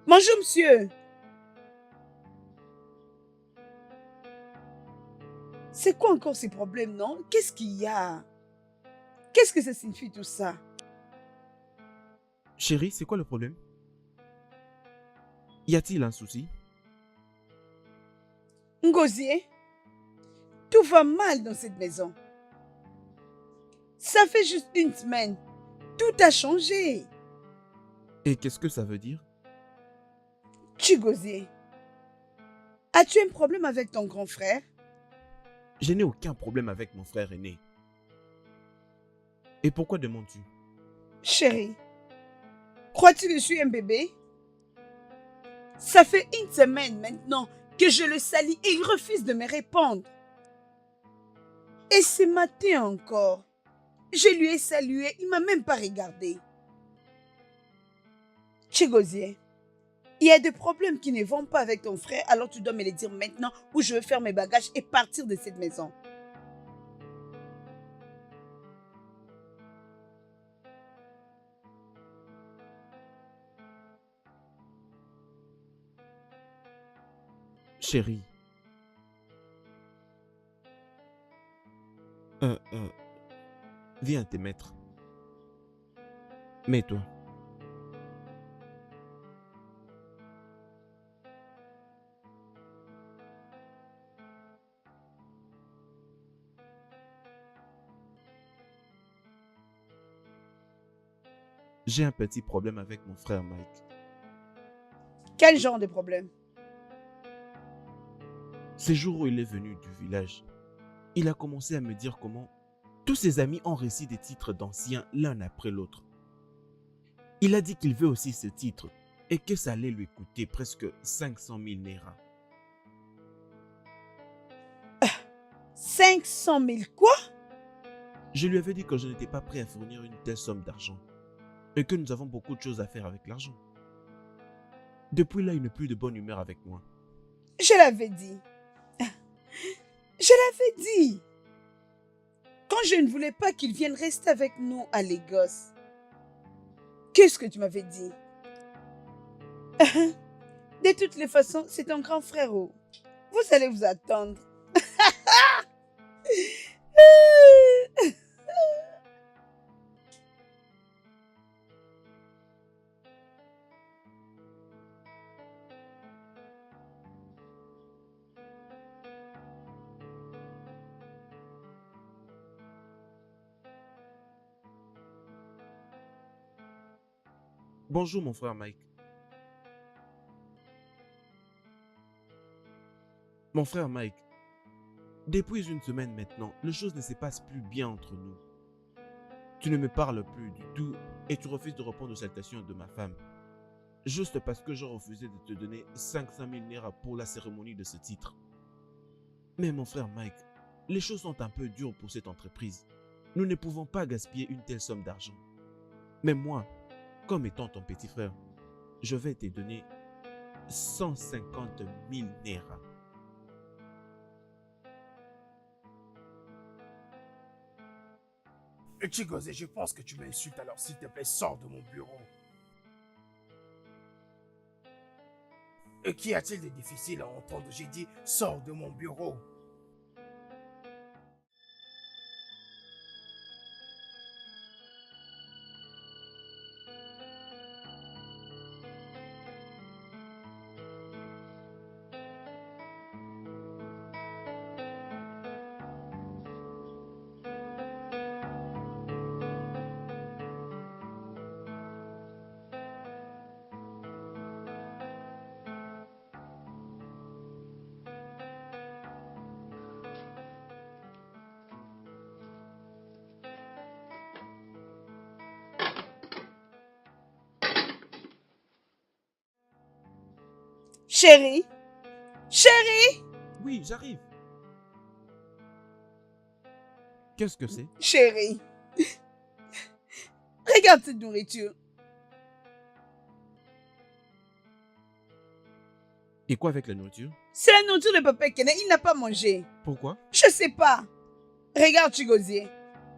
Bonjour monsieur. C'est quoi encore ces problèmes, non? Qu'est-ce qu'il y a? Qu'est-ce que ça signifie tout ça? Chérie, c'est quoi le problème? Y a-t-il un souci? Ngozié, tout va mal dans cette maison. Ça fait juste une semaine. Tout a changé. Et qu'est-ce que ça veut dire? Chigozie, as-tu un problème avec ton grand frère? Je n'ai aucun problème avec mon frère aîné. Et pourquoi demandes-tu? Chérie, crois-tu que je suis un bébé? Ça fait une semaine maintenant que je le salis et il refuse de me répondre. Et ce matin encore, je lui ai salué, il m'a même pas regardé. Chigozie, il y a des problèmes qui ne vont pas avec ton frère, alors tu dois me les dire maintenant ou je veux faire mes bagages et partir de cette maison. Chérie. Viens te mettre. Mets-toi. J'ai un petit problème avec mon frère Mike. Quel genre de problème? Ces jours où il est venu du village, il a commencé à me dire comment tous ses amis ont réussi des titres d'anciens l'un après l'autre. Il a dit qu'il veut aussi ce titre et que ça allait lui coûter presque 500 000 Naira. 500 000 quoi? Je lui avais dit que je n'étais pas prêt à fournir une telle somme d'argent et que nous avons beaucoup de choses à faire avec l'argent. Depuis là, il n'est plus de bonne humeur avec moi. Je l'avais dit. Je l'avais dit. Quand je ne voulais pas qu'il vienne rester avec nous à Lagos, qu'est-ce que tu m'avais dit? De toutes les façons, c'est ton grand frère. Vous allez vous attendre. Bonjour mon frère Mike. Mon frère Mike, depuis une semaine maintenant, les choses ne se passent plus bien entre nous. Tu ne me parles plus du tout et tu refuses de répondre aux salutations de ma femme. Juste parce que je refusais de te donner 500 000 Naira pour la cérémonie de ce titre. Mais mon frère Mike, les choses sont un peu dures pour cette entreprise. Nous ne pouvons pas gaspiller une telle somme d'argent. Mais moi, comme étant ton petit frère, je vais te donner 150 000 Naira. Chigozie, je pense que tu m'insultes, alors s'il te plaît, sors de mon bureau. Qu'y a-t-il de difficile à entendre? J'ai dit, sors de mon bureau. Chérie, chérie, Oui, j'arrive. Qu'est-ce que c'est? chérie. Regarde cette nourriture. Et quoi avec la nourriture? C'est la nourriture de Papa Kene, il n'a pas mangé. Pourquoi? Je sais pas. Regarde, Chigozie.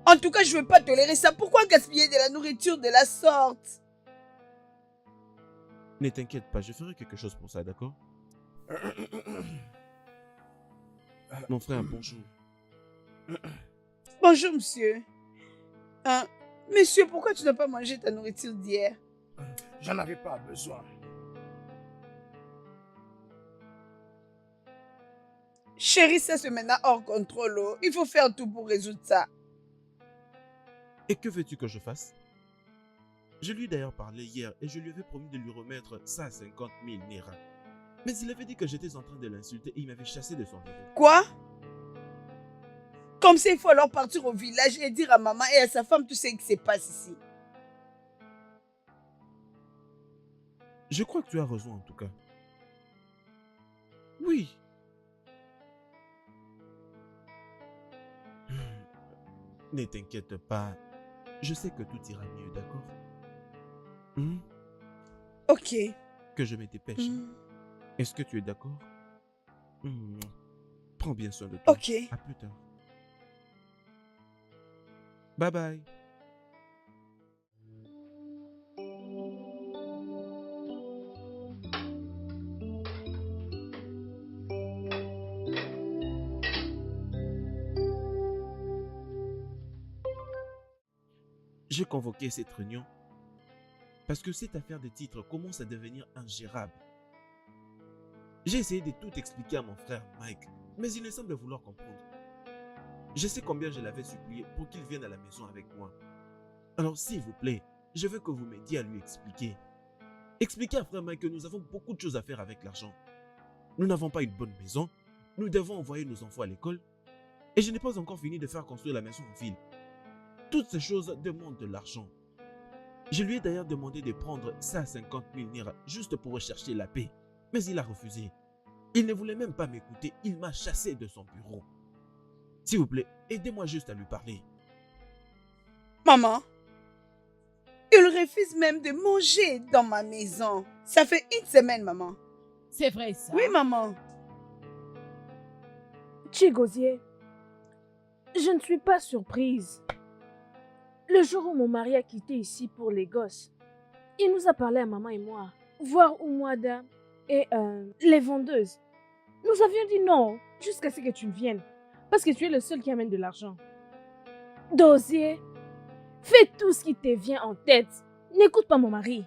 En tout cas, je ne veux pas tolérer ça. Pourquoi gaspiller de la nourriture de la sorte? Ne t'inquiète pas, je ferai quelque chose pour ça, d'accord? Mon frère, bonjour. Bonjour, monsieur. Monsieur, pourquoi tu n'as pas mangé ta nourriture d'hier? J'en avais pas besoin. Chérie, ça se met maintenant hors contrôle. Il faut faire tout pour résoudre ça. Et que veux-tu que je fasse? Je lui ai d'ailleurs parlé hier et je lui avais promis de lui remettre 150 000 Naira. Mais il avait dit que j'étais en train de l'insulter et il m'avait chassé de son bureau. Quoi? Comme ça, il faut alors partir au village et dire à maman et à sa femme tout ce qui se passe ici. Je crois que tu as raison en tout cas. Oui. Ne t'inquiète pas. Je sais que tout ira mieux, d'accord? Ok. Que je me dépêche. Est-ce que tu es d'accord? Prends bien soin de toi. Ok. À plus tard. Bye bye. J'ai convoqué cette réunion parce que cette affaire de titre commence à devenir ingérable. J'ai essayé de tout expliquer à mon frère Mike, mais il ne semble vouloir comprendre. Je sais combien je l'avais supplié pour qu'il vienne à la maison avec moi. Alors s'il vous plaît, je veux que vous m'aidiez à lui expliquer. Expliquez à frère Mike que nous avons beaucoup de choses à faire avec l'argent. Nous n'avons pas une bonne maison, nous devons envoyer nos enfants à l'école, et je n'ai pas encore fini de faire construire la maison en ville. Toutes ces choses demandent de l'argent. Je lui ai d'ailleurs demandé de prendre 150 000 Naira juste pour rechercher la paix, mais il a refusé. Il ne voulait même pas m'écouter, il m'a chassé de son bureau. S'il vous plaît, aidez-moi juste à lui parler. Maman, il refuse même de manger dans ma maison. Ça fait une semaine, maman. C'est vrai ça? Oui, maman. Chigozie, je ne suis pas surprise. Le jour où mon mari a quitté ici pour les gosses, il nous a parlé à maman et moi, voir Oumouada et les vendeuses. Nous avions dit non, jusqu'à ce que tu viennes, parce que tu es le seul qui amène de l'argent. Dozier, fais tout ce qui te vient en tête. N'écoute pas mon mari.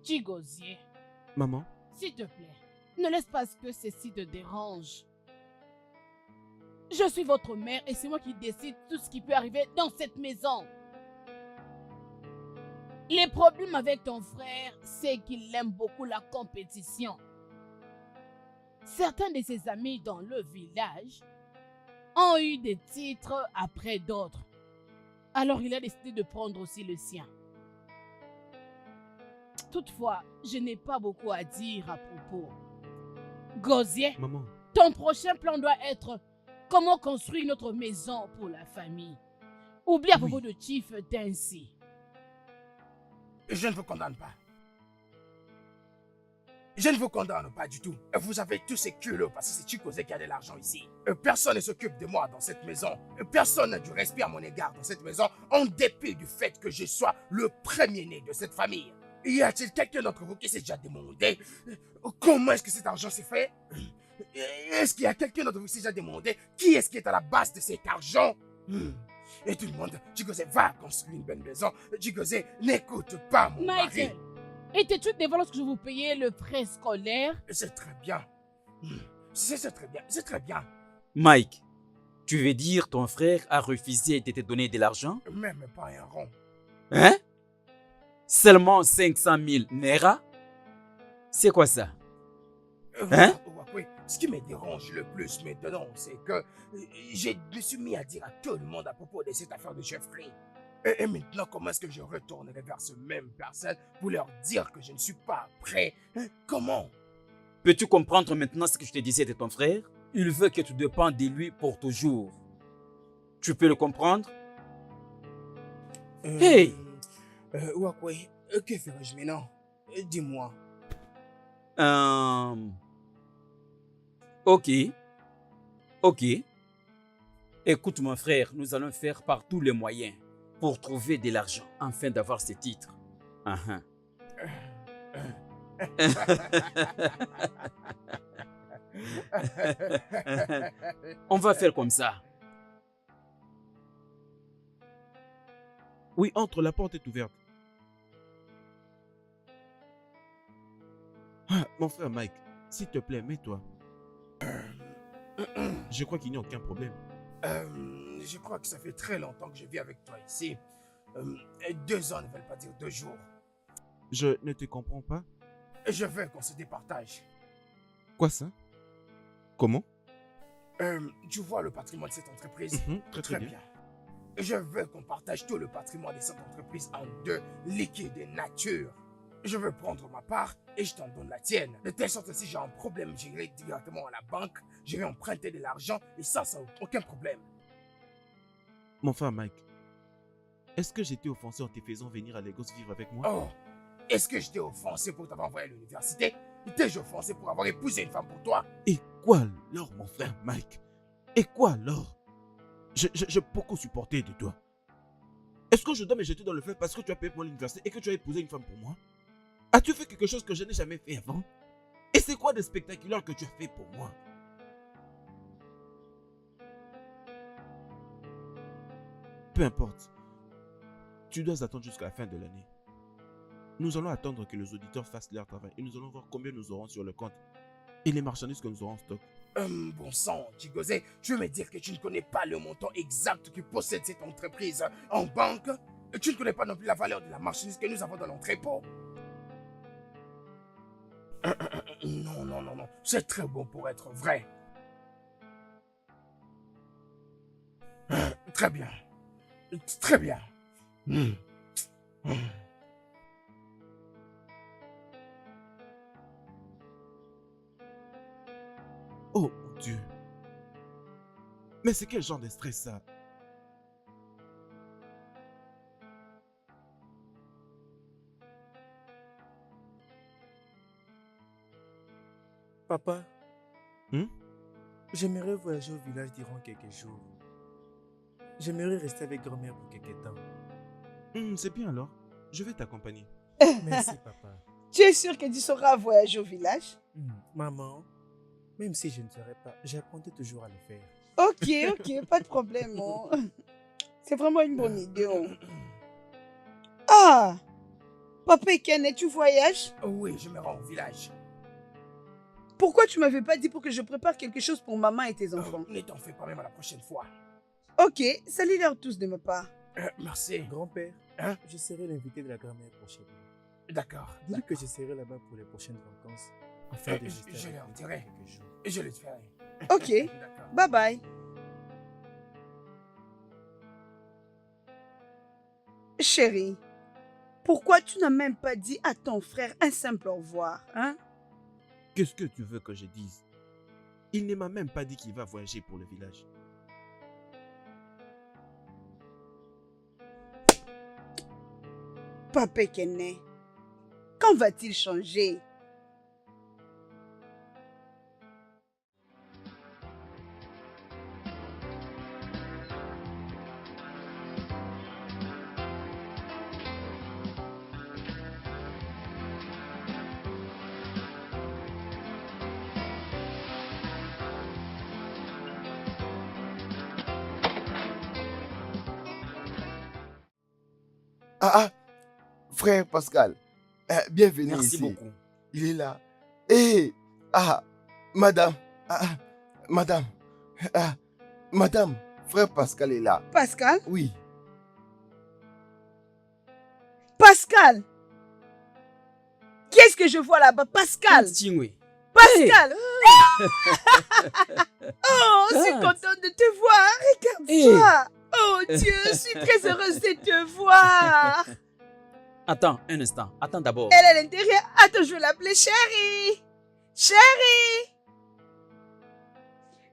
Chigozie, Maman? s'il te plaît, ne laisse pas que ceci te dérange. Je suis votre mère et c'est moi qui décide tout ce qui peut arriver dans cette maison. Les problèmes avec ton frère, c'est qu'il aime beaucoup la compétition. Certains de ses amis dans le village ont eu des titres après d'autres. Alors il a décidé de prendre aussi le sien. Toutefois, je n'ai pas beaucoup à dire à propos. Gozier, Maman. ton prochain plan doit être comment construire notre maison pour la famille. Oublie à propos de Chief Tensi. Je ne vous condamne pas. Je ne vous condamne pas du tout. Vous avez tous ces culs parce que c'est Chikozé qui a de l'argent ici. Personne ne s'occupe de moi dans cette maison. Personne n'a du respect à mon égard dans cette maison, en dépit du fait que je sois le premier-né de cette famille. Y a-t-il quelqu'un d'entre vous qui s'est déjà demandé comment est-ce que cet argent s'est fait? Est-ce qu'il y a quelqu'un d'entre vous qui s'est déjà demandé qui est-ce qui est à la base de cet argent? Et tout le monde, Chikozé va construire une belle maison. Chikozé n'écoute pas mon mari. Michael, étais-tu devant lorsque je vous payais le frais scolaire? C'est très bien. C'est très bien. C'est très bien. Mike, tu veux dire ton frère a refusé de te donner de l'argent? Même pas un rond. Hein? Seulement 500 000 Naira? C'est quoi ça? Hein? Oui, ce qui me dérange le plus maintenant, c'est que je me suis mis à dire à tout le monde à propos de cette affaire de chefferie. Et maintenant, comment est-ce que je retournerai vers ce même personne pour leur dire que je ne suis pas prêt? Comment? Peux-tu comprendre maintenant ce que je te disais de ton frère? Il veut que tu dépendes de lui pour toujours. Tu peux le comprendre? Hey! Wakwe, que ferais-je maintenant? Dis-moi. Ok. Écoute mon frère, nous allons faire par tous les moyens pour trouver de l'argent afin d'avoir ces titres. On va faire comme ça. Oui, entre, la porte est ouverte. Mon frère Mike, s'il te plaît, mets-toi. Je crois qu'il n'y a aucun problème. Je crois que ça fait très longtemps que je vis avec toi ici. 2 ans ne veulent pas dire 2 jours. Je ne te comprends pas. Je veux qu'on se départage. Quoi ça? Comment? Tu vois le patrimoine de cette entreprise? Très bien. Je veux qu'on partage tout le patrimoine de cette entreprise en 2, liquide et nature. Je veux prendre ma part et je t'en donne la tienne. De telle sorte que si j'ai un problème, j'irai directement à la banque, je vais emprunter de l'argent et ça n'a aucun problème. Mon frère Mike, est-ce que j'étais offensé en te faisant venir à Lagos vivre avec moi? Oh, est-ce que je t'ai offensé pour t'avoir envoyé à l'université? T'ai-je offensé pour avoir épousé une femme pour toi? Et quoi alors, mon frère Mike? Et quoi alors? J'ai beaucoup supporté de toi. Est-ce que je dois me jeter dans le feu parce que tu as payé pour l'université et que tu as épousé une femme pour moi? As-tu fait quelque chose que je n'ai jamais fait avant? Et c'est quoi de spectaculaire que tu as fait pour moi? Peu importe. Tu dois attendre jusqu'à la fin de l'année. Nous allons attendre que les auditeurs fassent leur travail et nous allons voir combien nous aurons sur le compte et les marchandises que nous aurons en stock. Bon sang, Chigozé, tu veux me dire que tu ne connais pas le montant exact que possède cette entreprise en banque? Tu ne connais pas non plus la valeur de la marchandise que nous avons dans l'entrepôt? Non. C'est très bon pour être vrai. Très bien. Très bien. Oh mon Dieu. Mais c'est quel genre de stress ça? Papa, j'aimerais voyager au village durant quelques jours. J'aimerais rester avec grand-mère pour quelques temps. C'est bien alors. Je vais t'accompagner. Merci, papa. Tu es sûr que tu sauras voyager au village? Maman, même si je ne saurais pas, j'apprendrai toujours à le faire. Ok, pas de problème. Oh. C'est vraiment une bonne idée. Oh. Ah! Papa et Ken, tu voyages? Oui, je me rends au village. Pourquoi tu m'avais pas dit pour que je prépare quelque chose pour maman et tes enfants? Ne t'en fais pas, même à la prochaine fois. Ok, salut-leur tous de ma part. Merci. Grand-père, je serai l'invité de la grand-mère prochainement. D'accord. Dis-lui que je serai là-bas pour les prochaines vacances. Afin de rester Je avec leur lui dirai. quelques jours. Je le ferai. Ok, D'accord. bye bye. Chérie, pourquoi tu n'as même pas dit à ton frère un simple au revoir, hein? Qu'est-ce que tu veux que je dise? Il ne m'a même pas dit qu'il va voyager pour le village. Papa Kenne, quand va-t-il changer? Frère Pascal, bienvenue Merci ici. beaucoup. Il est là. Madame, madame, frère Pascal est là. Pascal? Oui. Pascal! Qu'est-ce que je vois là-bas? Pascal! Tingwe. Pascal! Oh, je suis contente de te voir. Regarde-toi. Oh Dieu, je suis très heureuse de te voir. Attends un instant. Attends d'abord. Elle est à l'intérieur. Attends, je vais l'appeler chérie. Chérie!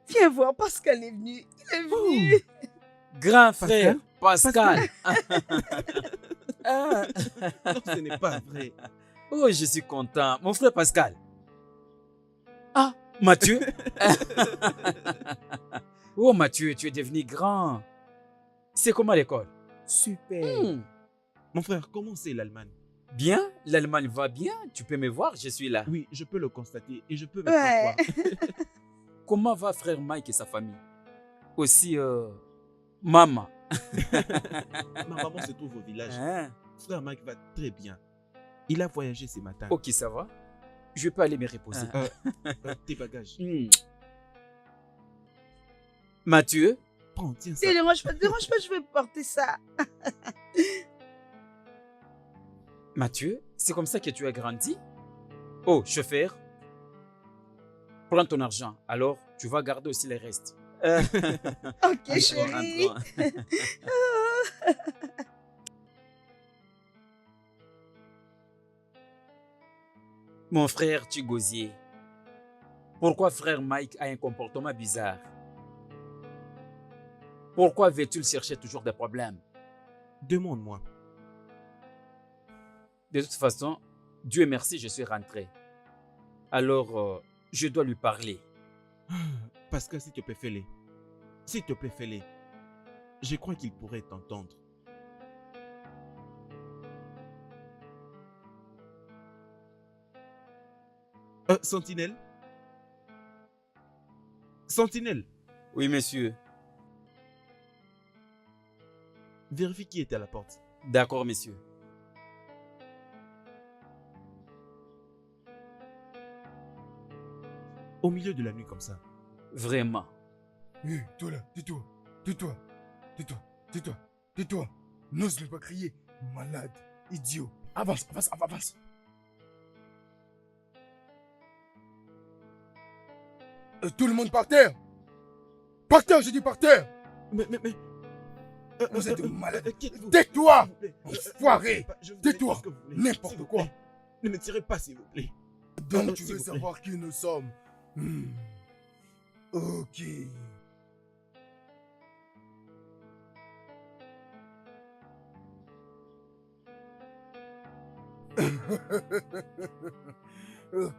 Viens voir, Pascal est venu. Il est venu. Grand frère Pascal. Non, ce n'est pas vrai. Oh, je suis content. Mon frère Pascal. Ah, Mathieu. Oh, Mathieu, tu es devenu grand. C'est comment l'école? Super. Mon frère, comment c'est l'Allemagne? Bien, l'Allemagne va bien. Tu peux me voir, je suis là. Oui, je peux le constater et je peux me Ouais. croire. Comment va frère Mike et sa famille? Aussi, maman. Ma maman se trouve au village. Hein? Frère Mike va très bien. Il a voyagé ce matin. Ok, ça va. Je peux aller me reposer. Tes bagages. Mathieu, Prends, tiens ça. Dérange pas, je vais porter ça. Mathieu, c'est comme ça que tu as grandi? Oh, chauffeur, prends ton argent. Alors, tu vas garder aussi les restes. Ok, Entrons, chérie. entrons. Mon frère Chigozie, pourquoi frère Mike a un comportement bizarre? Pourquoi veux-tu chercher toujours des problèmes? Demande-moi. De toute façon, Dieu merci, je suis rentré. Alors, je dois lui parler. Pascal, s'il te plaît, fais-le. S'il te plaît, fais-le. Je crois qu'il pourrait t'entendre. Sentinelle? Sentinelle, Oui, monsieur. vérifie qui était à la porte. D'accord, monsieur. Au milieu de la nuit comme ça. Vraiment. Hé, toi là, tais-toi, tais-toi, tais-toi, tais-toi, tais-toi. N'ose ne pas crier. Malade, idiot. Avance, avance, avance. Tout le monde par terre. Par terre, j'ai dit par terre. Mais... Vous êtes malade. quittez-vous. Tais-toi. S'il vous plaît. Enfoiré. Je vous Tais-toi. dis ce que vous voulez. N'importe S'il vous quoi. plaît. Ne me tirez pas, s'il vous plaît. Donc tu s'il veux vous plaît. savoir qui nous sommes. Ok.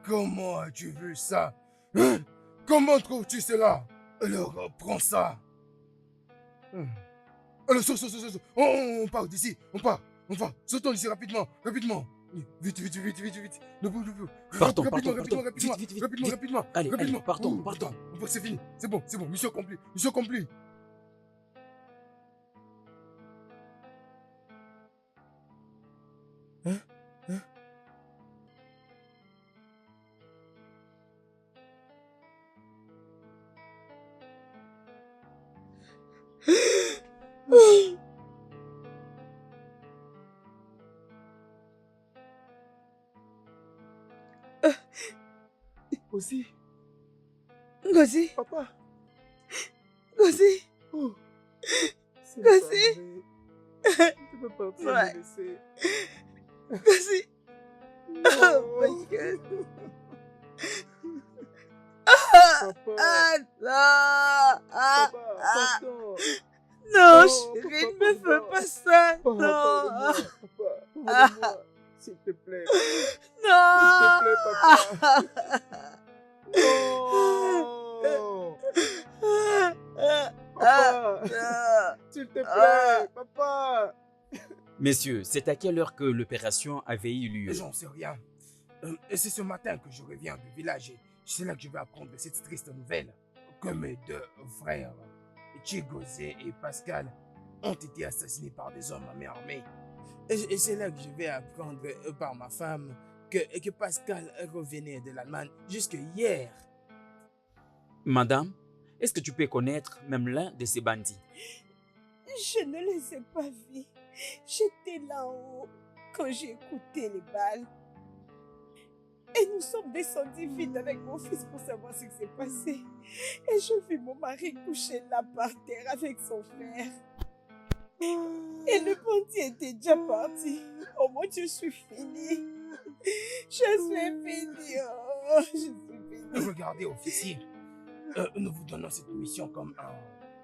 Comment as-tu vu ça? Hein? Comment trouves-tu cela? Alors prends ça. Alors saute. On part d'ici. On part. Sautons d'ici rapidement. Vite. Ne bouge. Partons, Rapidement. vite. Allez, partons. C'est fini. C'est bon. Mission accomplie. Hein? Aussi, Ngozi, papa. Ngozi, Oh, c'est Ngozi. pas vrai. Tu peux partir Ouais. me laisser. Ngozi. Oh my God. Papa, Ah non. papa, pardon. Non, Oh, chérie, papa, ne me fais papa. pas ça. Papa, Non. pardonne-moi. S'il te plaît. Non. S'il te plaît, papa. Non. Papa, s'il te plaît, papa. Messieurs, c'est à quelle heure que l'opération avait eu lieu? J'en sais rien. Et c'est ce matin que je reviens du village et c'est là que je vais apprendre cette triste nouvelle que mes deux frères, Chigozie et Pascal, ont été assassinés par des hommes à main armée. Et c'est là que je vais apprendre par ma femme que Pascal revenait de l'Allemagne jusque hier. Madame, est-ce que tu peux connaître même l'un de ces bandits? Je ne les ai pas vus. J'étais là-haut quand j'ai écouté les balles. Et nous sommes descendus vite avec mon fils pour savoir ce qui s'est passé. Et je vis mon mari couché là par terre avec son frère. Et le bandit était déjà parti. Oh mon Dieu, je suis finie. Je suis finie. Oh, je suis finie. Regardez, officier, nous vous donnons cette mission comme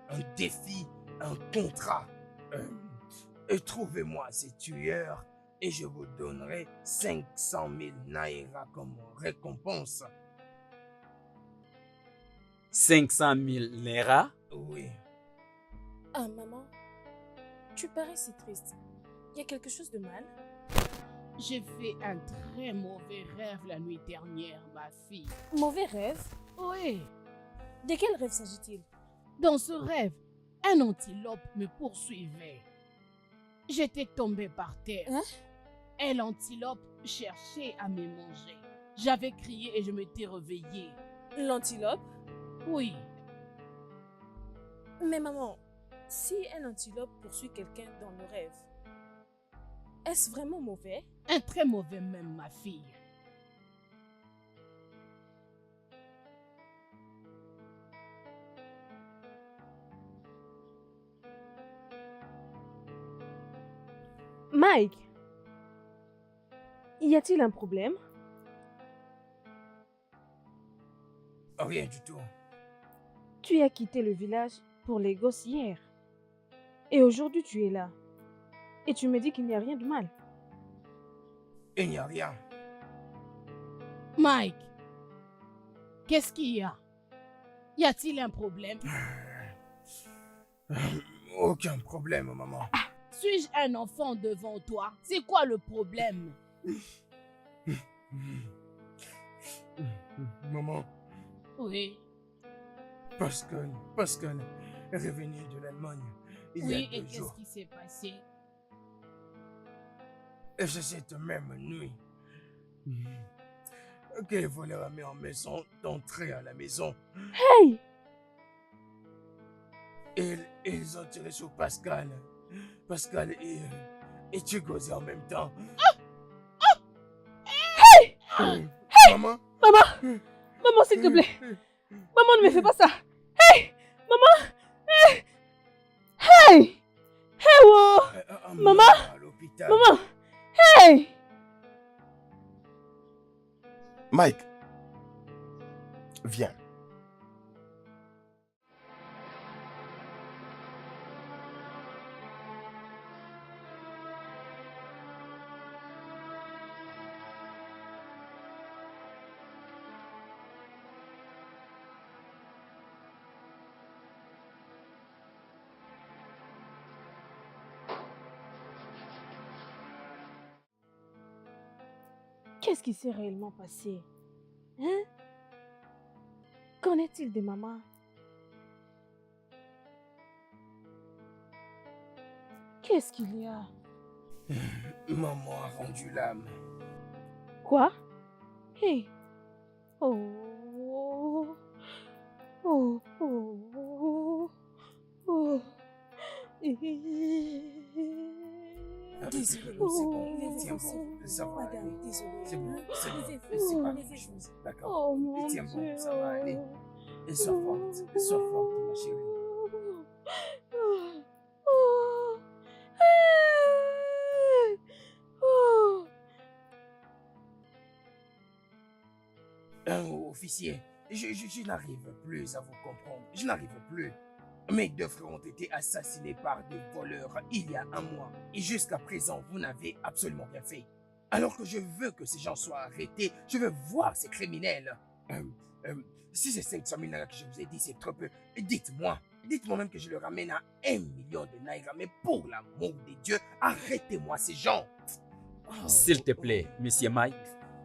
un défi, un contrat. Trouvez-moi ces tueurs et je vous donnerai 500 000 naira comme récompense. 500 000 naira? Oui. Ah, maman, tu parais si triste. Il y a quelque chose de mal? J'ai fait un très mauvais rêve la nuit dernière, ma fille. Mauvais rêve? Oui, De quel rêve s'agit-il? dans ce rêve, un antilope me poursuivait. J'étais tombée par terre. Hein? Et l'antilope cherchait à me manger. J'avais crié et je m'étais réveillée. L'antilope? Oui, Mais maman, Si un antilope poursuit quelqu'un dans le rêve, est-ce vraiment mauvais? Un très mauvais même, ma fille. Mike, y a-t-il un problème? Rien du tout. Tu as quitté le village pour les gosses hier. Et aujourd'hui tu es là. Et tu me dis qu'il n'y a rien de mal. Il n'y a rien. Mike, qu'est-ce qu'il y a? Y a-t-il un problème? Aucun problème, maman. Suis-je un enfant devant toi? C'est quoi le problème? Maman, Oui. Pascal est revenu de l'Allemagne il y Oui, a et 2 qu'est-ce jours. qui s'est passé? Et c'est cette même nuit que les voleurs ont mis en maison d'entrer à la maison. Hey! Et ils ont tiré sur Pascal. Pascal et Chigozi en même temps. Hey! Maman, Maman! Maman, s'il te plaît! Maman, ne me fais pas ça! Hey! Maman! Hey! Hey! Hey, wow! Maman! à l'hôpital. Maman! Hey! Mike, viens. Qu'est-ce qui s'est réellement passé? Hein? Qu'en est-il de maman? Qu'est-ce qu'il y a? Maman a rendu l'âme. Quoi? Hey! Oh! Oh! Oh! Oh! Désolée, C'est bon, il est tiens difficile. bon, ça va Madame, aller. désolée. C'est bon, c'est bon. Les C'est pas efforts, quelque chose, d'accord? Oh mon Tiens Dieu! bon, ça va aller. Et sois forte, ma chérie. Oh. Hey. Oh. Officier, je n'arrive plus à vous comprendre. Je n'arrive plus. Mes 2 frères ont été assassinés par des voleurs il y a 1 mois. Et jusqu'à présent, vous n'avez absolument rien fait. Alors que je veux que ces gens soient arrêtés, je veux voir ces criminels. Si c'est 500 000 naira que je vous ai dit, c'est trop peu. Dites-moi même que je le ramène à 1 million de naira. Mais pour l'amour de Dieu, arrêtez-moi ces gens. S'il te plaît, monsieur Mike,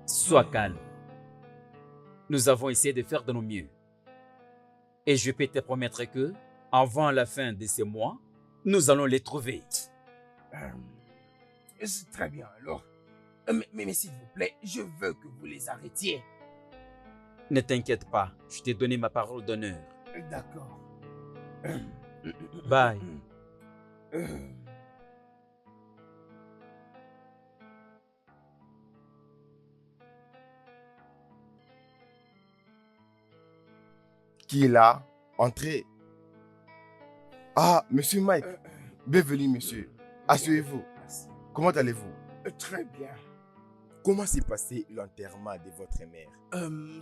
sois calme. Nous avons essayé de faire de nos mieux. Et je peux te promettre que, avant la fin de ce mois, nous allons les trouver. C'est très bien alors. Mais s'il vous plaît, je veux que vous les arrêtiez. Ne t'inquiète pas, je t'ai donné ma parole d'honneur. D'accord. Bye. Qui est là? Entrez. Ah, monsieur Mike. Bienvenue, monsieur. Asseyez-vous. Merci. Comment allez-vous? Très bien. Comment s'est passé l'enterrement de votre mère?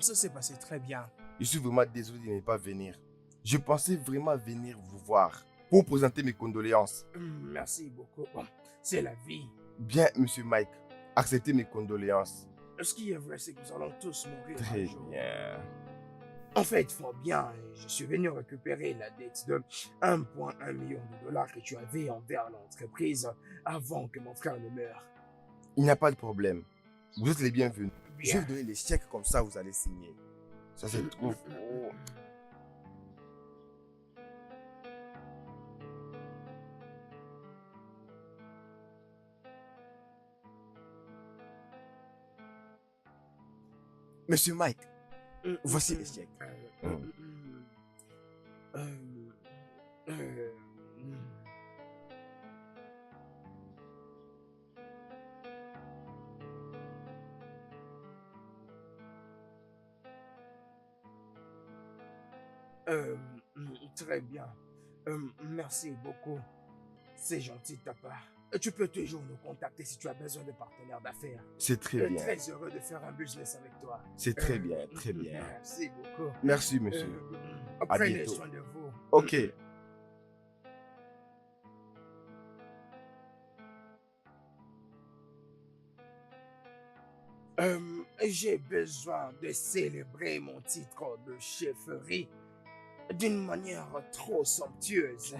Ça s'est passé très bien. Je suis vraiment désolé de ne pas venir. Je pensais vraiment venir vous voir pour présenter mes condoléances. Merci beaucoup. Bon, c'est la vie. Bien, monsieur Mike, acceptez mes condoléances. Ce qui est vrai, c'est que nous allons tous mourir Très un jour. bien. En fait, fort bien, je suis venu récupérer la dette de 1,1 million de dollars que tu avais envers l'entreprise avant que mon frère ne meure. Il n'y a pas de problème. Vous êtes les bienvenus. Je vais Bien. vous donner les chèques comme ça, vous allez signer. Ça se trouve. Oh. Monsieur Mike, voici les chèques. Très bien. Merci beaucoup. C'est gentil de ta part. Tu peux toujours nous contacter si tu as besoin de partenaires d'affaires. C'est très bien. Très heureux de faire un business avec toi. C'est très bien, très bien. Merci beaucoup. Merci, monsieur. Prenez bientôt. soin de vous. Ok. J'ai besoin de célébrer mon titre de chefferie d'une manière trop somptueuse.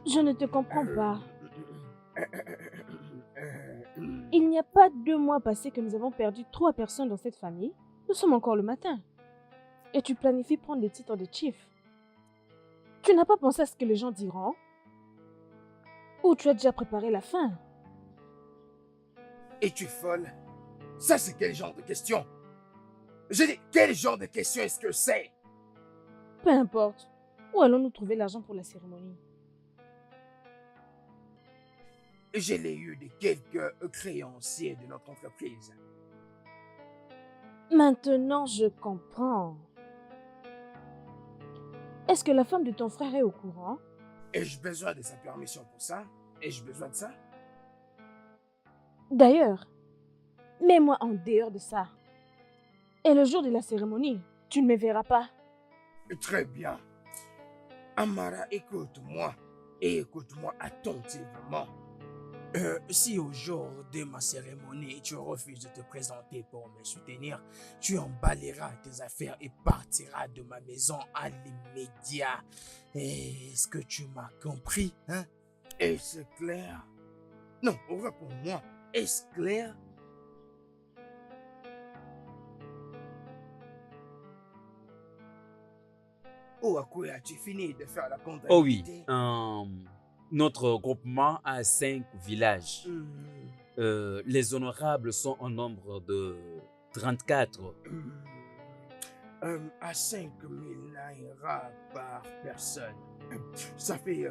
Je ne te comprends pas. Il n'y a pas 2 mois passés que nous avons perdu 3 personnes dans cette famille. Nous sommes encore le matin. Et tu planifies prendre les titres de chief. Tu n'as pas pensé à ce que les gens diront? Ou tu as déjà préparé la fin? Es-tu folle? Ça, c'est quel genre de question? Je dis, quel genre de question est-ce que c'est? Peu importe. Où allons-nous trouver l'argent pour la cérémonie? Je l'ai eu de quelques créanciers de notre entreprise. Maintenant, je comprends. Est-ce que la femme de ton frère est au courant? Ai-je besoin de sa permission pour ça? Ai-je besoin de ça? D'ailleurs, mets-moi en dehors de ça. Et le jour de la cérémonie, tu ne me verras pas. Très bien. Amara, écoute-moi. Et écoute-moi attentivement. Si au jour de ma cérémonie, tu refuses de te présenter pour me soutenir, tu emballeras tes affaires et partiras de ma maison à l'immédiat. Est-ce que tu m'as compris, hein? Est-ce clair? Non, réponds-moi. Est-ce clair? Ou à quoi as-tu fini de faire la comptabilité? Oh oui. Notre groupement a 5 villages. Les honorables sont au nombre de 34. À 5 000 naira par personne. Ça fait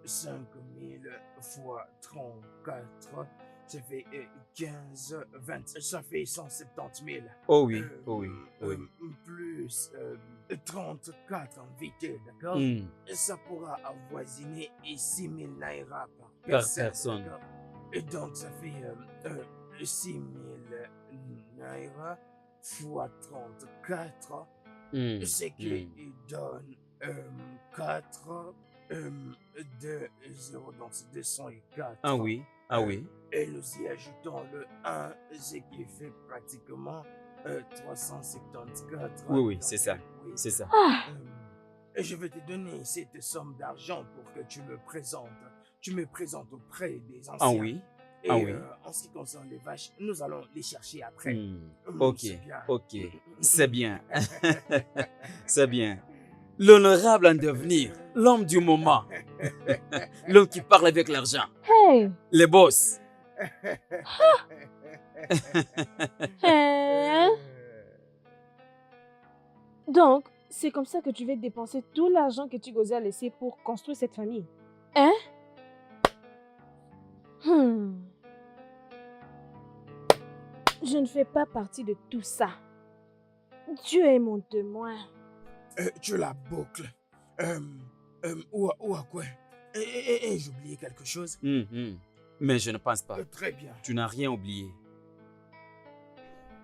5 000 fois 34. Ça fait 15, 20. Ça fait 170 000. Oh oui, oh oui, oui. Plus 34 invités, d'accord? Ça pourra avoisiner 6 000 naira par personne. Personne. Et donc, ça fait 6 000 naira fois 34, ce qui donne 4, 2, 0, donc c'est 204. Ah oui, ah oui. Et nous y ajoutons le 1, ce qui fait pratiquement 374. Oui, oui, c'est ça. Oui. C'est ça. Et je vais te donner cette somme d'argent pour que tu me présentes. Tu me présentes auprès des anciens. Ah oui. Et Ah oui. en ce qui concerne les vaches, nous allons les chercher après. Ok, C'est bien. ok. C'est bien. C'est bien. L'honorable en devenir, l'homme du moment, l'homme qui parle avec l'argent, Hey! les boss. Hein? Donc, c'est comme ça que tu vas dépenser tout l'argent que tu osais laisser pour construire cette famille. Hein? Je ne fais pas partie de tout ça. Dieu est mon témoin. Tu la boucles. Ou à quoi? J'ai oublié quelque chose. Mais je ne pense pas. Très bien. Tu n'as rien oublié.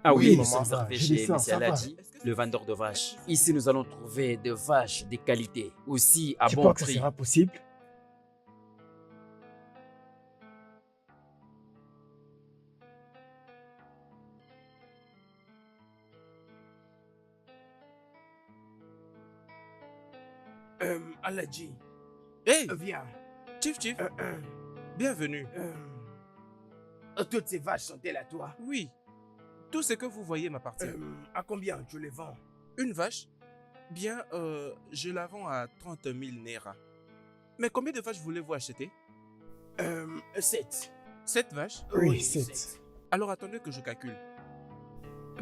Ah Oui, oui, nous maman, sommes arrivés je chez descends, M. ça va. Aladji, le vendeur de vaches. Ici, nous allons trouver des vaches de qualité, aussi à Tu bon penses que ça prix. sera possible? Aladji, Hey, viens. Chief, bienvenue. Toutes ces vaches sont-elles à toi? Oui, tout ce que vous voyez m'appartient. À combien tu les vends? Une vache, bien, je la vends à 30 000 naira. Mais combien de vaches voulez-vous acheter? 7. 7 vaches? Oui, 7. Alors attendez que je calcule.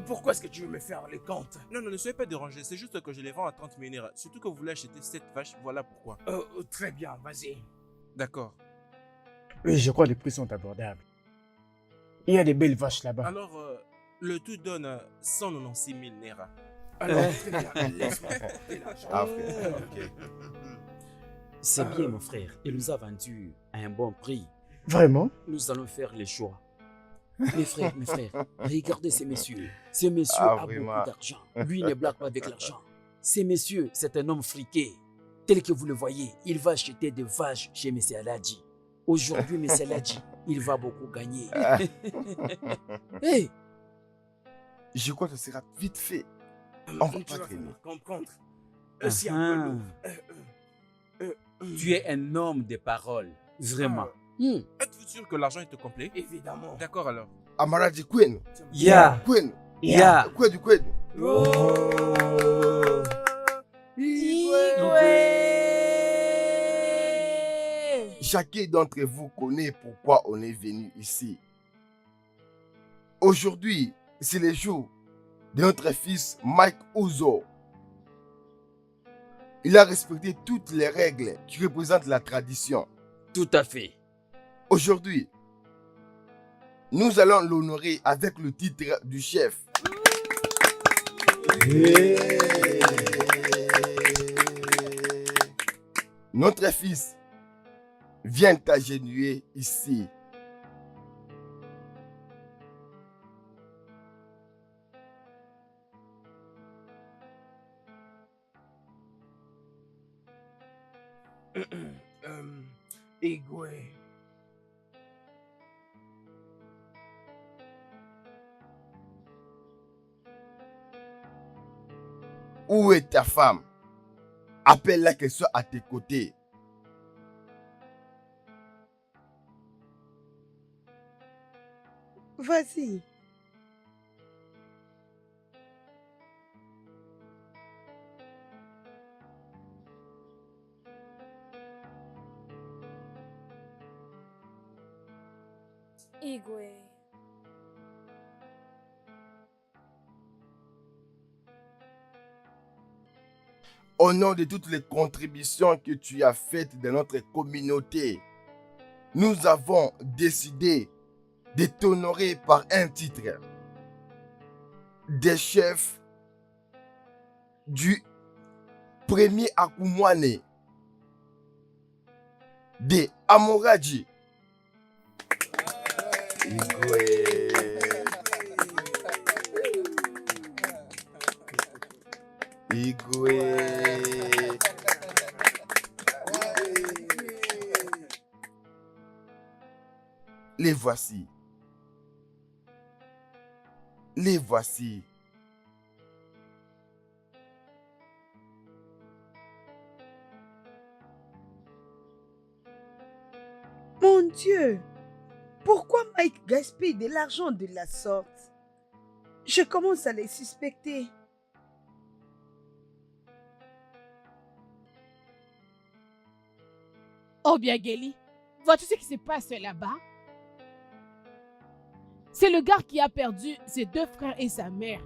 Pourquoi est-ce que tu veux me faire les comptes? Non, ne soyez pas dérangés, c'est juste que je les vends à 30 000 naira. Surtout que vous voulez acheter 7 vaches, voilà pourquoi. Très bien, vas-y. D'accord. Oui, je crois que les prix sont abordables. Il y a des belles vaches là-bas. Alors, le tout donne 196 000 naira. Alors, très bien, laisse-moi porter l'argent. Ah, frère, ok. C'est bien, mon frère. Il nous a vendu à un bon prix. Vraiment? Nous allons faire les choix. Mes frères, regardez ces messieurs. Ces messieurs Ah, a vraiment. beaucoup d'argent. Lui ne blague pas avec l'argent. Ces messieurs, c'est un homme friqué. Tel que vous le voyez, il va acheter des vaches chez M. Aladji. Aujourd'hui, M. Aladji, il va beaucoup gagner. Hey, Je crois que ce sera vite fait. On va Tu pas vas traîner. falloir comprendre. C'est un peu lourd. tu es un homme de parole. Vraiment. Êtes-vous sûr que l'argent est au complet? Évidemment. D'accord alors. Amara dit Queen. Ya, Queen. ya. Quoi du Queen? Chacun d'entre vous connaît pourquoi on est venu ici. Aujourd'hui, c'est le jour de notre fils Mike Ouzo. Il a respecté toutes les règles qui représentent la tradition. Tout à fait. Aujourd'hui, nous allons l'honorer avec le titre du chef. Notre fils vient t'agenouiller ici. Igwe. Où est ta femme? Appelle-la qu'elle soit à tes côtés. Vas-y. Igwe. Au nom de toutes les contributions que tu as faites dans notre communauté, nous avons décidé de t'honorer par un titre des chefs du premier Akumwane de Amoradji. Igwe. Igwe. Les voici. Les voici. Mon Dieu, pourquoi Mike gaspille de l'argent de la sorte? Je commence à les suspecter. Oh bien, Geli, vois-tu ce qui se passe là-bas? C'est le gars qui a perdu ses 2 frères et sa mère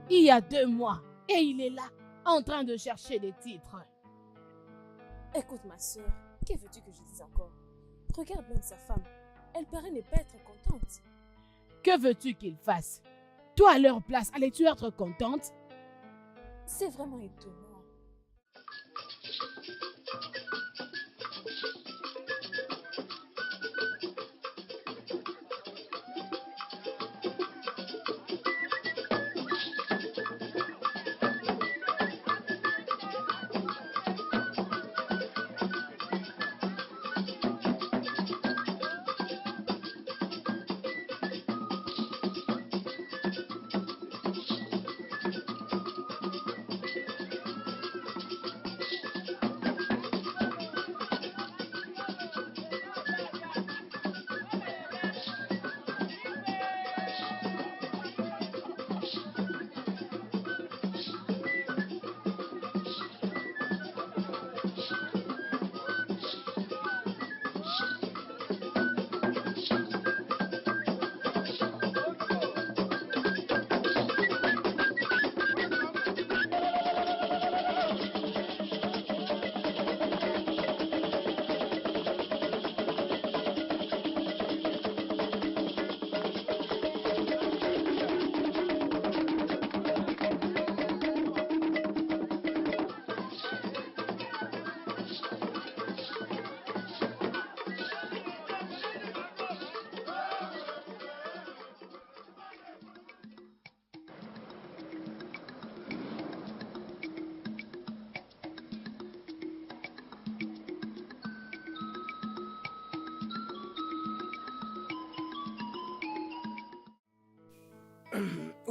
il y a 2 mois. Et il est là, en train de chercher des titres. Écoute ma soeur, que veux-tu que je dise encore? Regarde même sa femme. Elle paraît ne pas être contente. Que veux-tu qu'il fasse? Toi, à leur place, allais-tu être contente? C'est vraiment étonnant.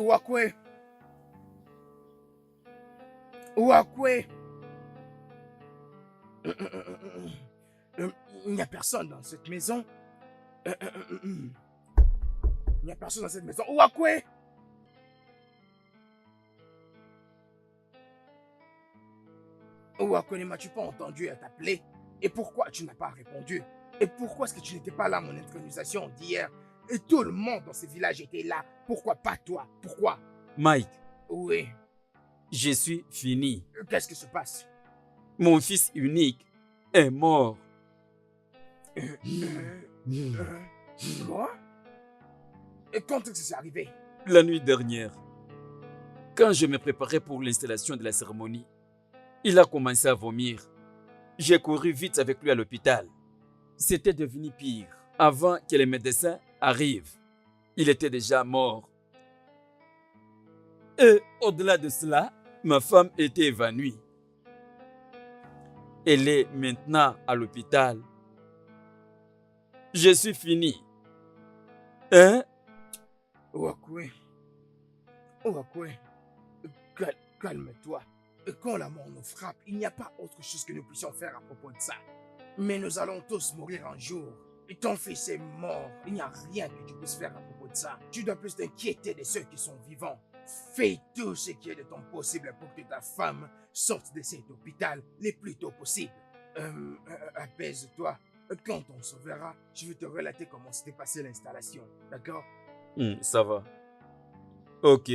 Ouakwe. Ouakwe. Il n'y a personne dans cette maison. Il n'y a personne dans cette maison. Ouakwe. Ouakwe, ne m'as-tu pas entendu à t'appeler? Et pourquoi tu n'as pas répondu? Et pourquoi est-ce que tu n'étais pas là à mon intronisation d'hier? Et tout le monde dans ce village était là. Pourquoi pas toi? Pourquoi? Mike, Oui. je suis fini. Qu'est-ce qui se passe? Mon fils unique est mort. Quoi? Et quand est-ce que c'est arrivé? La nuit dernière, quand je me préparais pour l'installation de la cérémonie, il a commencé à vomir. J'ai couru vite avec lui à l'hôpital. C'était devenu pire. Avant que les médecins arrivent, il était déjà mort. Et au-delà de cela, ma femme était évanouie. Elle est maintenant à l'hôpital. Je suis fini. Hein? Ouakwe. Ouakwe. Calme-toi. Quand la mort nous frappe, il n'y a pas autre chose que nous puissions faire à propos de ça. Mais nous allons tous mourir un jour. Et ton fils est mort. Il n'y a rien que tu puisses faire à propos de ça. Tu dois plus t'inquiéter de ceux qui sont vivants. Fais tout ce qui est de ton possible pour que ta femme sorte de cet hôpital le plus tôt possible. Apaise-toi. Quand on se verra, je vais te relater comment s'était passée l'installation. D'accord? Ça va. Ok.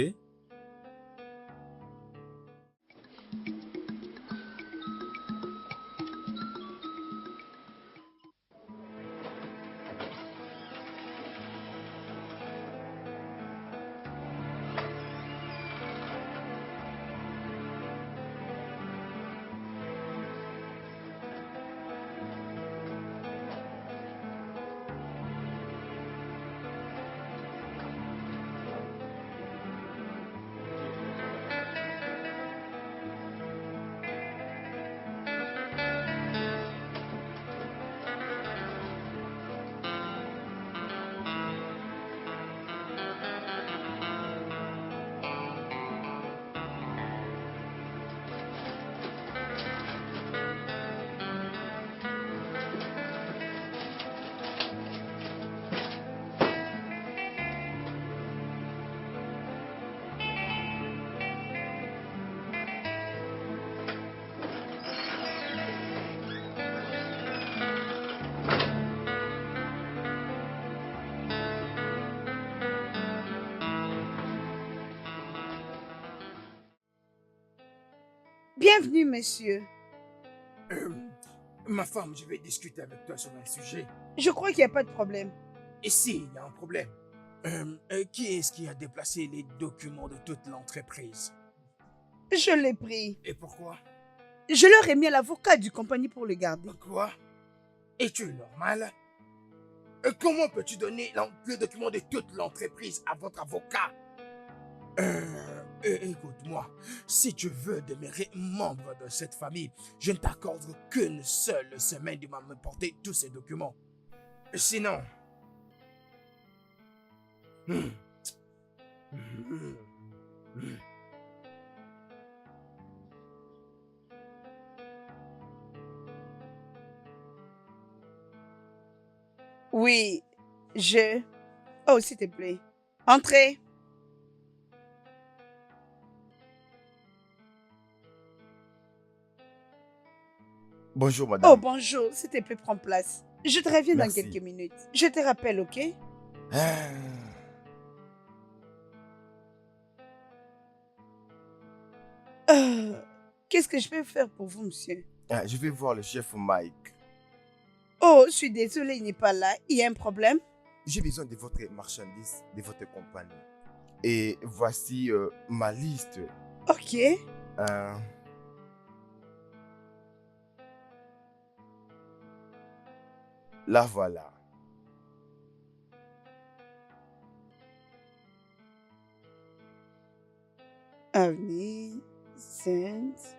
Bienvenue, monsieur. Ma femme, je vais discuter avec toi sur un sujet. Je crois qu'il n'y a pas de problème. Et si, il y a un problème. Qui est-ce qui a déplacé les documents de toute l'entreprise? Je l'ai pris. Et pourquoi? Je leur ai mis à l'avocat du compagnie pour le garder. Quoi? Es-tu normal? Comment peux-tu donner le document de toute l'entreprise à votre avocat? Écoute-moi, si tu veux demeurer membre de cette famille, je ne t'accorde qu'une seule semaine de me porter tous ces documents. Sinon... Oui, Oh, s'il te plaît. Entrez. Bonjour, madame. Oh, bonjour. S'il te plaît, prends place. Je te reviens dans Merci. quelques minutes. Je te rappelle, ok? Ah. Qu'est-ce que je peux faire pour vous, monsieur? Je vais voir le chef Mike. Oh, je suis désolée, il n'est pas là. Il y a un problème? J'ai besoin de votre marchandise, de votre compagnie. Et voici ma liste. Ok. La voilà. Avenue Sainte.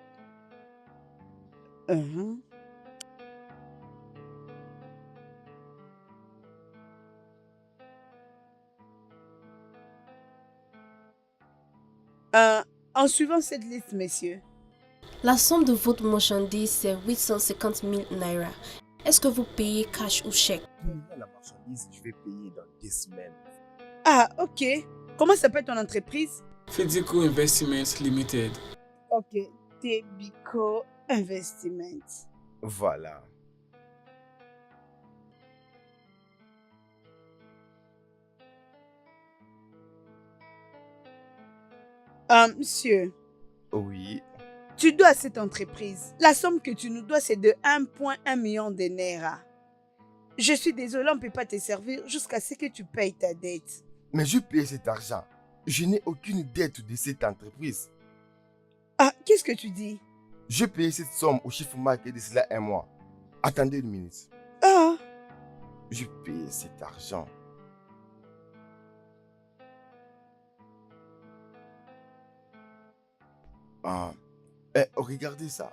En suivant cette liste, messieurs. La somme de votre marchandise, c'est 850 000 naira. Est-ce que vous payez cash ou chèque? La marchandise, je vais payer dans 2 semaines. Ah, ok. Comment s'appelle ton entreprise? Fidico Investments Limited. Ok, Tebico Investments. Voilà. Monsieur, Oui. tu dois à cette entreprise. La somme que tu nous dois, c'est de 1,1 million de naira. Je suis désolé, on ne peut pas te servir jusqu'à ce que tu payes ta dette. Mais je paye cet argent. Je n'ai aucune dette de cette entreprise. Ah, qu'est-ce que tu dis? Je paye cette somme au chiffre marqué de cela 1 mois. Attendez une minute. Ah, Je paye cet argent. Ah. Regardez ça.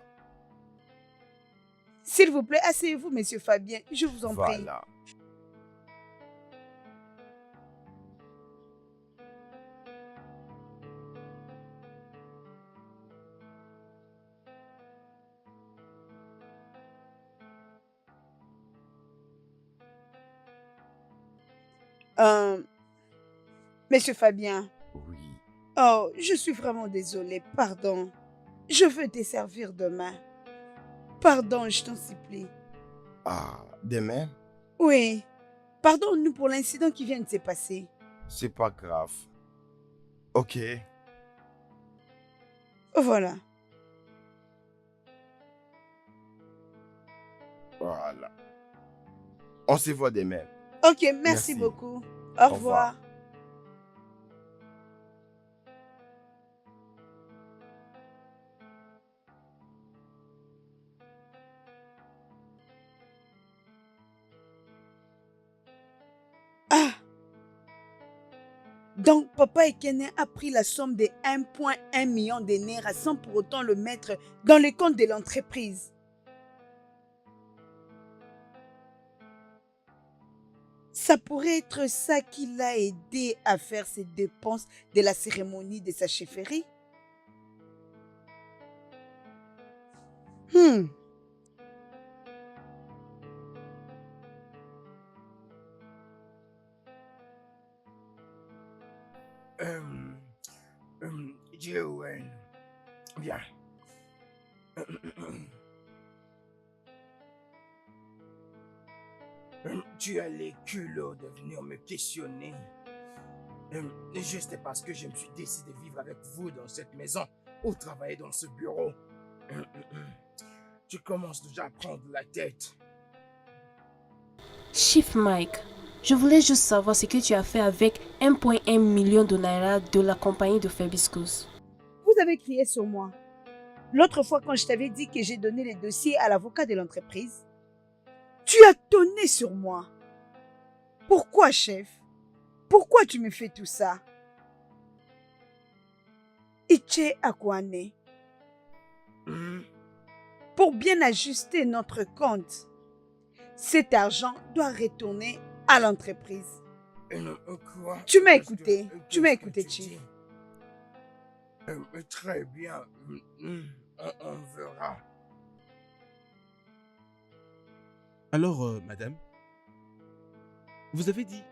s'il vous plaît, asseyez-vous, monsieur Fabien. Je vous en prie. Voilà. Monsieur Fabien. Oui. Oh, je suis vraiment désolée. Pardon. Je veux te servir demain. Pardon, je t'en supplie. Ah, demain, Oui. Pardonne-nous pour l'incident qui vient de se passer. c'est pas grave. Ok. Voilà. Voilà. On se voit demain. Ok, merci Merci. beaucoup. Au Au revoir. revoir. Ah! Donc, Papa Ekene a pris la somme de 1,1 million de naira sans pour autant le mettre dans le compte de l'entreprise. Ça pourrait être ça qui l'a aidé à faire ses dépenses de la cérémonie de sa chefferie. Joël, viens. Tu as les culots de venir me questionner. Juste parce que je me suis décidé de vivre avec vous dans cette maison ou travailler dans ce bureau. Tu commences déjà à prendre la tête. Chief Mike, je voulais juste savoir ce que tu as fait avec 1,1 million de naira de la compagnie de Fabiscos. Vous avez crié sur moi. L'autre fois, quand je t'avais dit que j'ai donné les dossiers à l'avocat de l'entreprise, tu as tonné sur moi. Pourquoi, chef? Pourquoi tu me fais tout ça? Iche Akwane. Pour bien ajuster notre compte, cet argent doit retourner à l'entreprise. Quoi? Tu m'as écouté. Tu m'as Qu'est-ce que écouté, tu Chief. dis? Très bien. On verra. Alors, madame, vous avez dit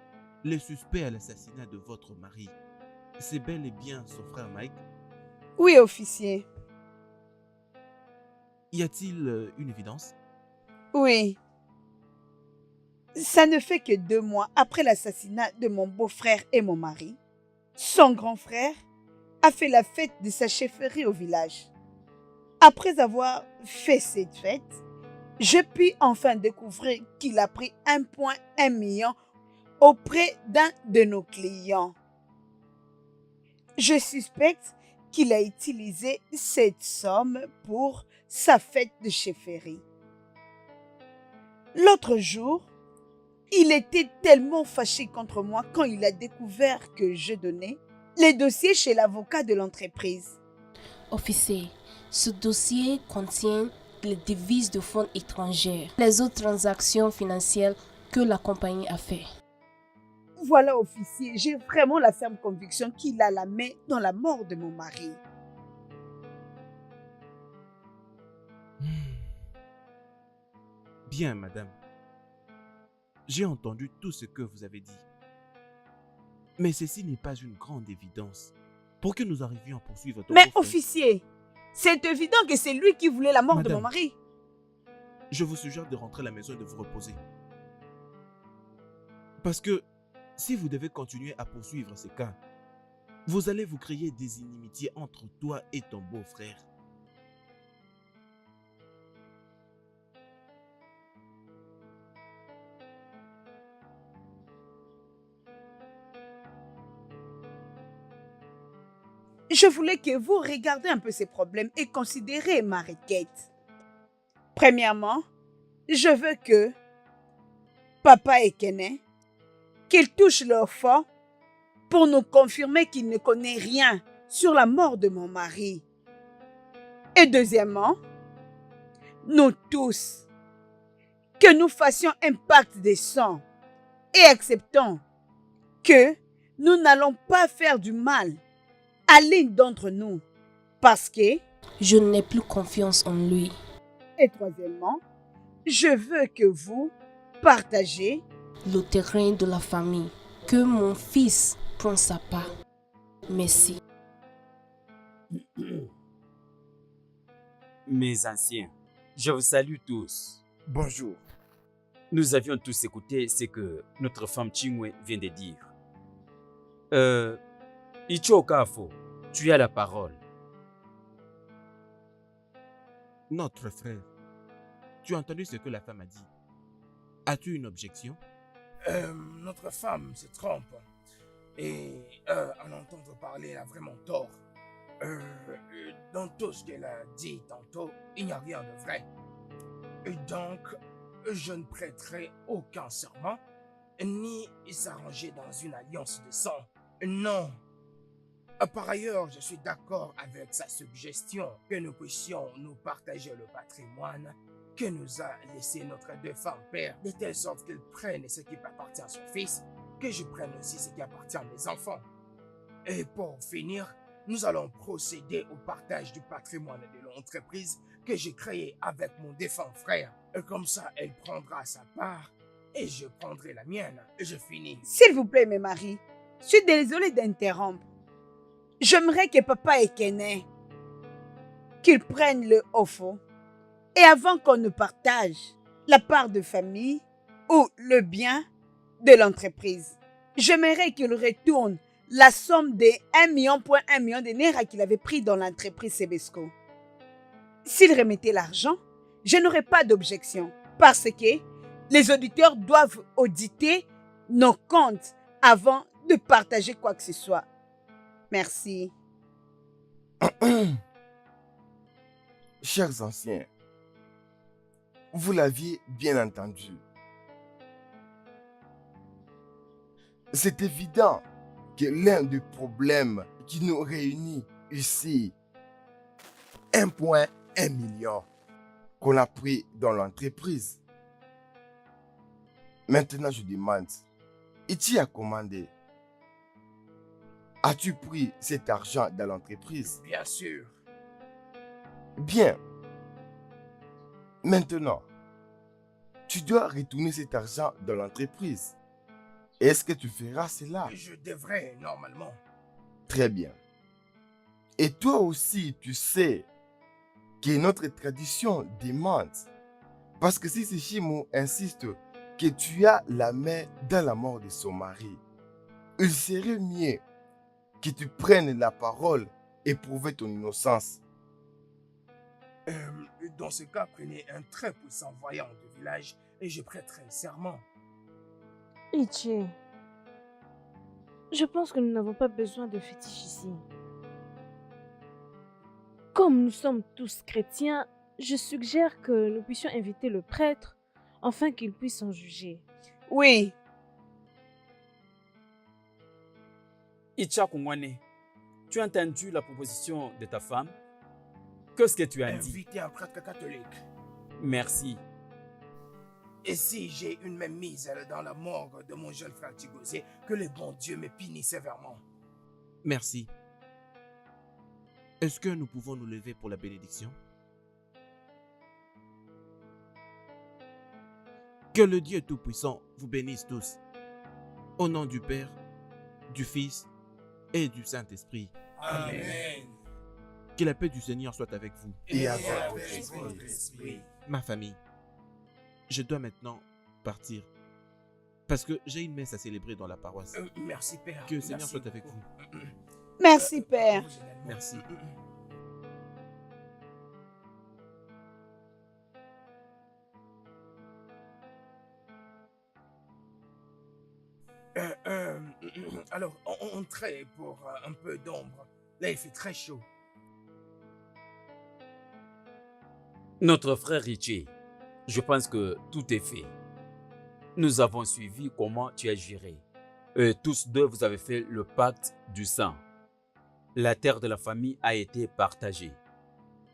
le suspect à l'assassinat de votre mari, c'est bel et bien son frère Mike. Oui, officier. Y a-t-il une évidence? Oui. Ça ne fait que 2 mois après l'assassinat de mon beau-frère et mon mari, son grand frère a fait la fête de sa chefferie au village. Après avoir fait cette fête, je puis enfin découvrir qu'il a pris 1,1 million auprès d'un de nos clients. Je suspecte qu'il a utilisé cette somme pour sa fête de chefferie. L'autre jour, il était tellement fâché contre moi quand il a découvert que je donnais les dossiers chez l'avocat de l'entreprise. Officier, ce dossier contient les devises de fonds étrangers, les autres transactions financières que la compagnie a fait. Voilà, officier, j'ai vraiment la ferme conviction qu'il a la main dans la mort de mon mari. Bien, madame. J'ai entendu tout ce que vous avez dit. Mais ceci n'est pas une grande évidence pour que nous arrivions à poursuivre ton Mais beau-frère. officier, c'est évident que c'est lui qui voulait la mort de Madame. mon mari. Je vous suggère de rentrer à la maison et de vous reposer. Parce que si vous devez continuer à poursuivre ces cas, vous allez vous créer des inimitiés entre toi et ton beau-frère. Je voulais que vous regardiez un peu ces problèmes et considérez ma requête. Premièrement, je veux que papa et Kene, qu'ils touchent leur fonds pour nous confirmer qu'il ne connaît rien sur la mort de mon mari. Et deuxièmement, nous tous, que nous fassions un pacte de sang et acceptons que nous n'allons pas faire du mal à l'une d'entre nous parce que... Je n'ai plus confiance en lui. Et troisièmement, je veux que vous partagez Le terrain de la famille. Que mon fils prenne sa part. Merci. Mes anciens, je vous salue tous. Bonjour. Nous avions tous écouté ce que notre femme Chingwe vient de dire. Icho Kafo, tu as la parole. Notre frère, tu as entendu ce que la femme a dit. As-tu une objection? Notre femme se trompe. Et en entendre parler, elle a vraiment tort. Dans tout ce qu'elle a dit tantôt, il n'y a rien de vrai. Et donc, je ne prêterai aucun serment, ni s'arranger dans une alliance de sang. Non. Par ailleurs, je suis d'accord avec sa suggestion que nous puissions nous partager le patrimoine que nous a laissé notre défunt père, de telle sorte qu'il prenne ce qui appartient à son fils, que je prenne aussi ce qui appartient à mes enfants. Et pour finir, nous allons procéder au partage du patrimoine de l'entreprise que j'ai créée avec mon défunt frère. Et comme ça, elle prendra sa part et je prendrai la mienne. Et je finis. S'il vous plaît, mes maris, je suis désolée d'interrompre. J'aimerais que papa et Kene, qu'ils prennent le offo. Et avant qu'on ne partage la part de famille ou le bien de l'entreprise, j'aimerais qu'ils retournent la somme de 1 million de naira qu'il avait pris dans l'entreprise Sebesco. S'ils remettaient l'argent, je n'aurais pas d'objection parce que les auditeurs doivent auditer nos comptes avant de partager quoi que ce soit. Merci. Chers anciens, vous l'aviez bien entendu. C'est évident que l'un des problèmes qui nous réunit ici, 1,1 million qu'on a pris dans l'entreprise. Maintenant, je demande, et tu as commandé? As-tu pris cet argent dans l'entreprise? Bien sûr. Bien. Maintenant, tu dois retourner cet argent dans l'entreprise. Est-ce que tu feras cela? Je devrais, normalement. Très bien. Et toi aussi, tu sais que notre tradition demande. Parce que si Shimo insiste que tu as la main dans la mort de son mari, il serait mieux que tu prennes la parole et prouver ton innocence. Dans ce cas, prenez un très puissant voyant de village et je prêterai serment. Ichi, je pense que nous n'avons pas besoin de fétiche ici. Comme nous sommes tous chrétiens, je suggère que nous puissions inviter le prêtre afin qu'il puisse en juger. Oui. Icha Kungwane, tu as entendu la proposition de ta femme? Qu'est-ce que tu as dit? Inviter un prêtre catholique. Merci. Et si j'ai une même mise dans la morgue de mon jeune frère Tigozé, que le bon Dieu me punisse sévèrement. Merci. Est-ce que nous pouvons nous lever pour la bénédiction? Que le Dieu Tout-Puissant vous bénisse tous. Au nom du Père, du Fils et du Saint-Esprit. Amen. Que la paix du Seigneur soit avec vous. Et avec votre esprit. Ma famille, je dois maintenant partir. Parce que j'ai une messe à célébrer dans la paroisse. Merci, Père. Que le Seigneur Merci soit avec beaucoup. vous. Merci, Père. Merci. Alors, entrez pour un peu d'ombre. Là, il fait très chaud. Notre frère Richie, je pense que tout est fait. Nous avons suivi comment tu as géré. Tous deux, vous avez fait le pacte du sang. La terre de la famille a été partagée.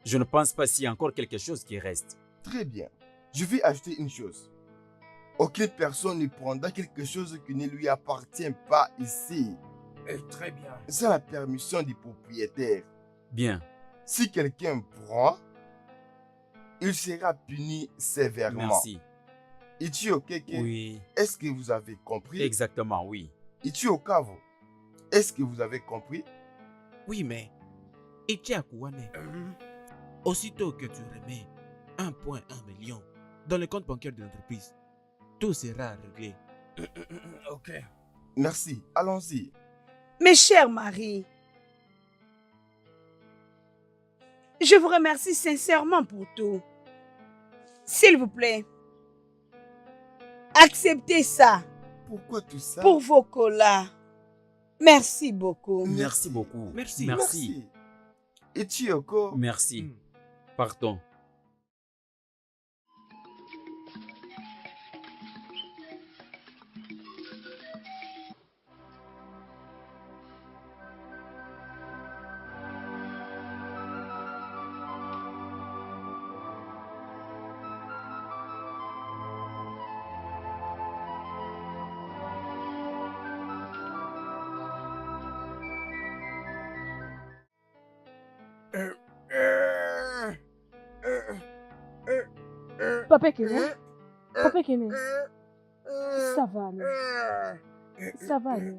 Je ne pense pas s'il y a encore quelque chose qui reste. Très bien. Je vais ajouter une chose. Aucune personne ne prendra quelque chose qui ne lui appartient pas ici. Très bien. Sans la permission du propriétaire. Bien. Si quelqu'un prend, il sera puni sévèrement. Merci. Ichi Okeke, Oui. est-ce que vous avez compris? Exactement, oui. Ichi Okavo, est-ce que vous avez compris? Oui, mais... Ichiakuwane, aussitôt que tu remets 1,1 million dans le compte bancaire de l'entreprise, tout sera réglé. Ok. Merci, allons-y. Mes chers maris, je vous remercie sincèrement pour tout. S'il vous plaît, acceptez ça Pourquoi tout ça? pour vos colas. Merci beaucoup. Merci beaucoup. Merci. Merci. Ichi Oko, Merci. Partons. Papa Kene, Papa Kene, ça va aller. Ça va aller.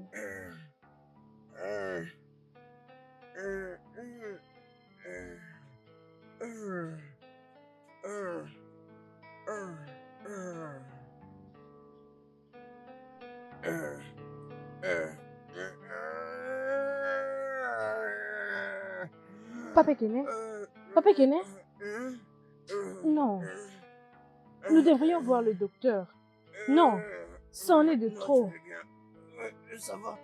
Papa Kene, Papa Kene, non. Nous devrions voir le docteur. Non, c'en est de trop. Ça va.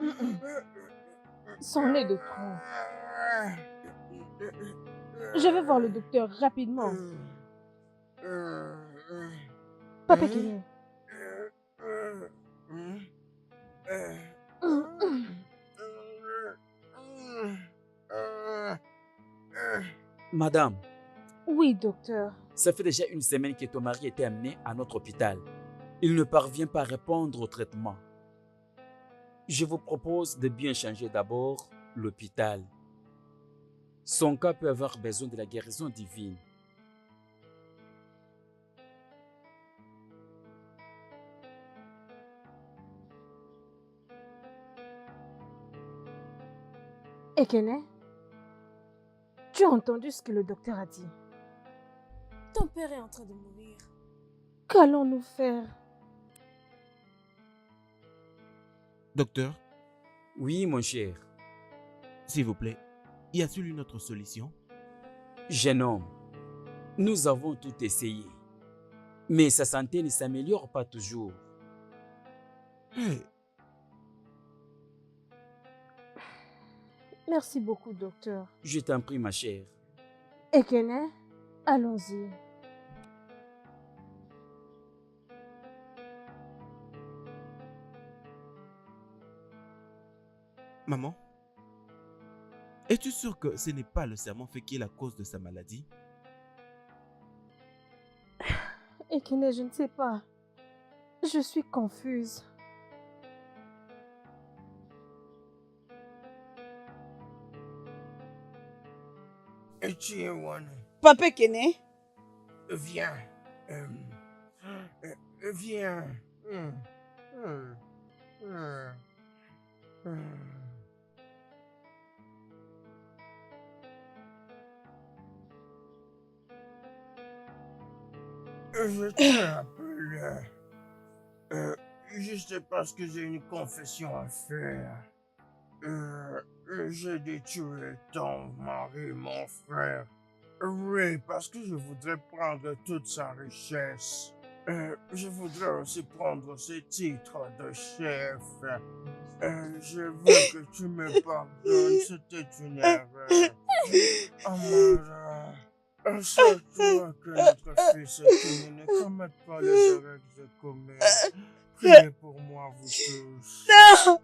C'en est de trop. Je vais voir le docteur rapidement. Papa Kene. Madame, Oui, docteur. ça fait déjà une semaine que ton mari était amené à notre hôpital. Il ne parvient pas à répondre au traitement. Je vous propose de bien changer d'abord l'hôpital. Son cas peut avoir besoin de la guérison divine. Ekene, tu as entendu ce que le docteur a dit. Ton père est en train de mourir. Qu'allons-nous faire? Docteur, Oui, mon cher. s'il vous plaît, y a-t-il une autre solution? Jeune homme, nous avons tout essayé. Mais sa santé ne s'améliore pas toujours. Hey, Merci beaucoup, docteur. Je t'en prie, ma chère. Ekene, allons-y. maman, es-tu sûre que ce n'est pas le serment fait qui est la cause de sa maladie? Ekene, je ne sais pas. Je suis confuse. Et tu es one. Papa Kene, Viens. Viens. Je t'appelle juste parce que j'ai une confession à faire. J'ai détruit ton mari, mon frère. Oui, parce que je voudrais prendre toute sa richesse. Je voudrais aussi prendre ses titres de chef. Je veux que tu me pardonnes, c'était une erreur. Amara, c'est toi que notre fils est né, ne commette pas les erreurs que j'ai commises. Priez pour moi, vous tous. non!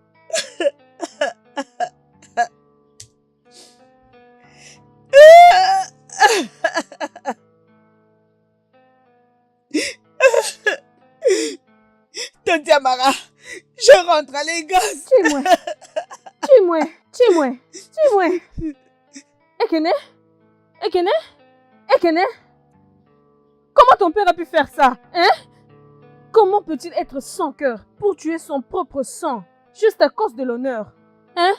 Tonti Amara, je rentre à Lagos. Tue-moi. Tue-moi. Tue-moi. Tue-moi. Ekene? Ekene? Ekene? Comment ton père a pu faire ça? Hein? Comment peut-il être sans cœur pour tuer son propre sang juste à cause de l'honneur? Hein?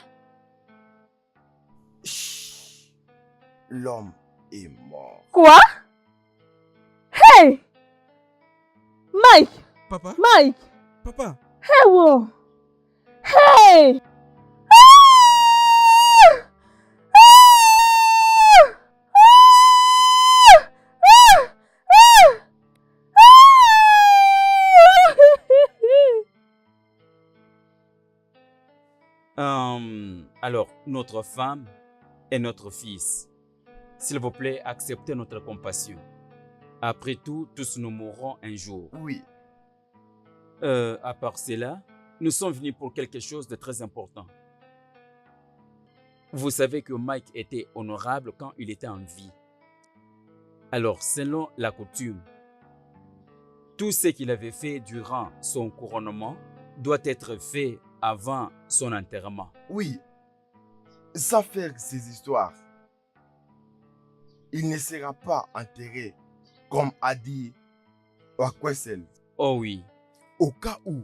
Chut. L'homme est mort. Quoi? Hey! Mike! Papa? Mike! Papa? Hey, wow! Hey! Alors, notre femme et notre fils, s'il vous plaît, acceptez notre compassion. Après tout, tous nous mourrons un jour. Oui. À part cela, nous sommes venus pour quelque chose de très important. Vous savez que Mike était honorable quand il était en vie. Alors, selon la coutume, tout ce qu'il avait fait durant son couronnement doit être fait avant son enterrement. Oui. Sans faire ces histoires, il ne sera pas enterré comme a dit Wakwesel. Oh oui. Au cas où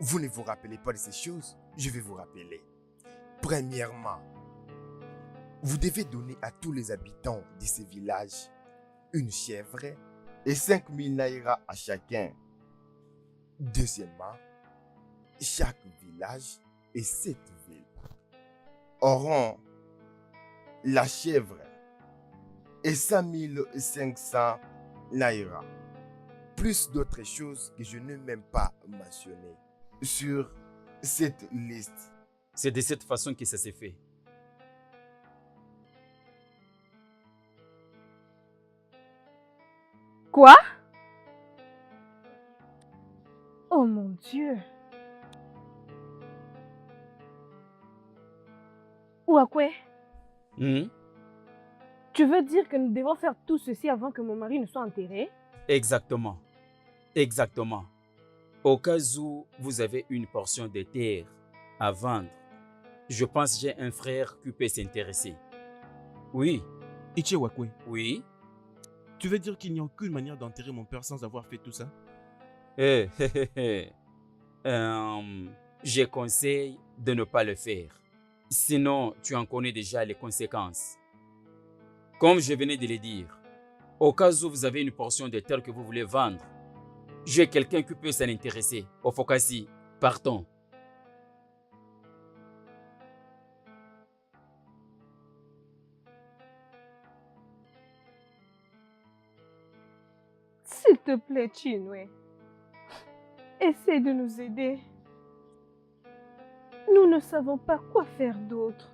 vous ne vous rappelez pas de ces choses, je vais vous rappeler. Premièrement, vous devez donner à tous les habitants de ces villages une chèvre et 5000 naira à chacun. Deuxièmement, chaque village et cette ville auront la chèvre et 5500 naira, plus d'autres choses que je n'ai même pas mentionnées sur cette liste. C'est de cette façon que ça s'est fait. Quoi? Oh mon Dieu! Ouakwe, tu veux dire que nous devons faire tout ceci avant que mon mari ne soit enterré? Exactement. Exactement. Au cas où vous avez une portion de terre à vendre, je pense que j'ai un frère qui peut s'intéresser. Oui. Ichi Wakwe, Oui. tu veux dire qu'il n'y a aucune manière d'enterrer mon père sans avoir fait tout ça? Je conseille de ne pas le faire. Sinon, tu en connais déjà les conséquences. Comme je venais de le dire, au cas où vous avez une portion de terre que vous voulez vendre, j'ai quelqu'un qui peut s'en intéresser. Au Fokassi, partons. S'il te plaît, Chinwe, essaie de nous aider. Nous ne savons pas quoi faire d'autre.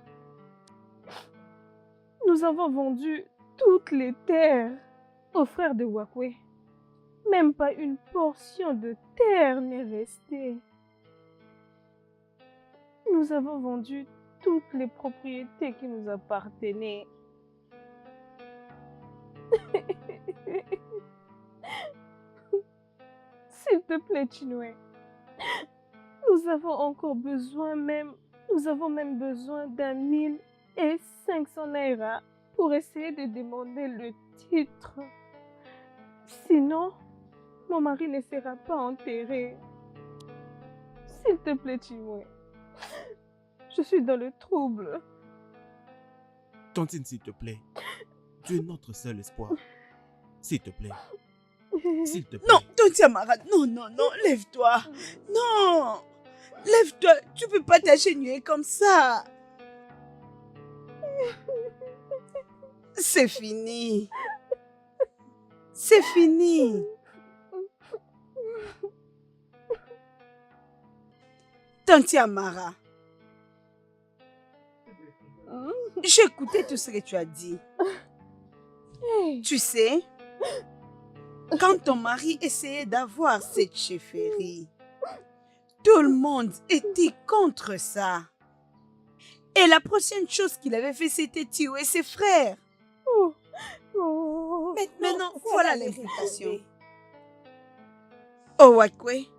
Nous avons vendu toutes les terres aux frères de Wakwe. Même pas une portion de terre n'est restée. Nous avons vendu toutes les propriétés qui nous appartenaient. S'il te plaît, Chinwe. Nous avons même besoin d'1 500 naira pour essayer de demander le titre. Sinon, mon mari ne sera pas enterré. S'il te plaît, Chinwe. Je suis dans le trouble. Tantine, s'il te plaît. Tu es notre seul espoir. S'il te plaît. S'il te plaît. Non, Tonti Amara, non, lève-toi. Non, lève-toi, tu peux pas t'agenouiller comme ça. C'est fini. C'est fini. Tonti Amara, j'ai écouté tout ce que tu as dit. Tu sais, quand ton mari essayait d'avoir cette chefferie, tout le monde était contre ça. Et la prochaine chose qu'il avait fait, c'était tuer ses frères. Maintenant, voilà l'implication. Owakwe,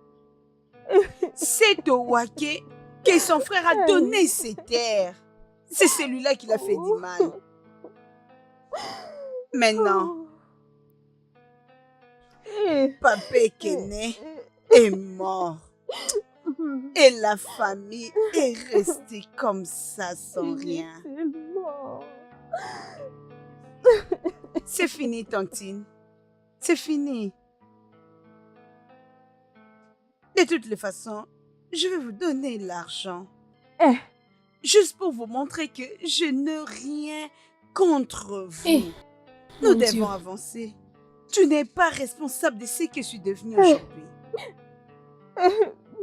c'est Owake que son frère a donné ses terres. C'est celui-là qui l'a fait du mal. Maintenant, Papa Kene est mort. Et la famille est restée comme ça sans rien. C'est fini, Tantine. C'est fini. De toutes les façons, je vais vous donner l'argent. Juste pour vous montrer que je n'ai rien contre vous. Nous devons avancer. Tu n'es pas responsable de ce que je suis devenue aujourd'hui.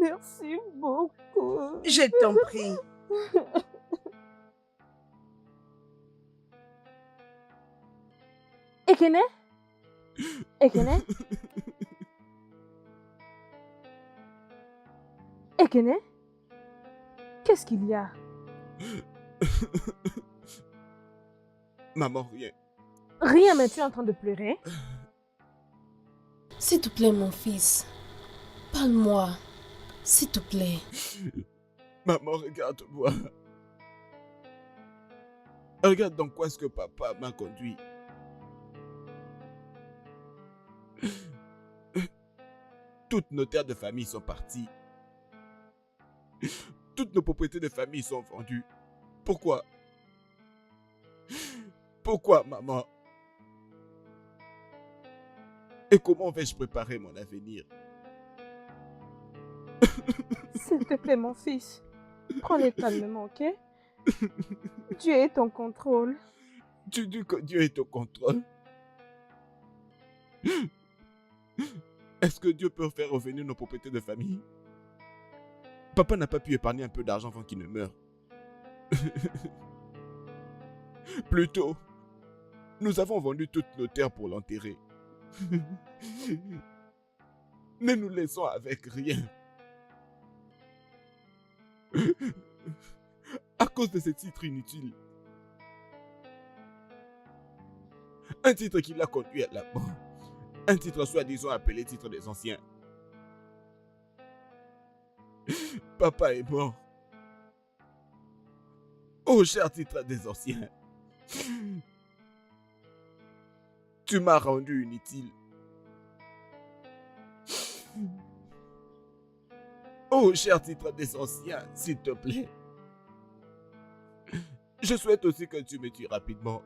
Merci beaucoup. Je t'en prie. Ekene? Ekene? Ekene? Qu'est-ce qu'il y a? Maman, rien. Rien, mais tu es en train de pleurer? S'il te plaît, mon fils. Parle-moi. S'il te plaît. Maman, regarde-moi. Regarde dans quoi est-ce que papa m'a conduit. Toutes nos terres de famille sont parties. Toutes nos propriétés de famille sont vendues. Pourquoi? Pourquoi, maman? Et comment vais-je préparer mon avenir? S'il te plaît, mon fils. Prends-le calmement, ok? Dieu est en contrôle. Tu dis que Dieu est au contrôle? Est-ce que Dieu peut faire revenir nos propriétés de famille? Papa n'a pas pu épargner un peu d'argent avant qu'il ne meure. Plutôt, nous avons vendu toutes nos terres pour l'enterrer. Mais nous laissons avec rien. À cause de ce titre inutile. Un titre qui l'a conduit à la mort. Un titre soi-disant appelé titre des anciens. Papa est mort. Oh, cher titre des anciens. Tu m'as rendu inutile. Oh, cher titre des anciens, s'il te plaît. Je souhaite aussi que tu me tues rapidement.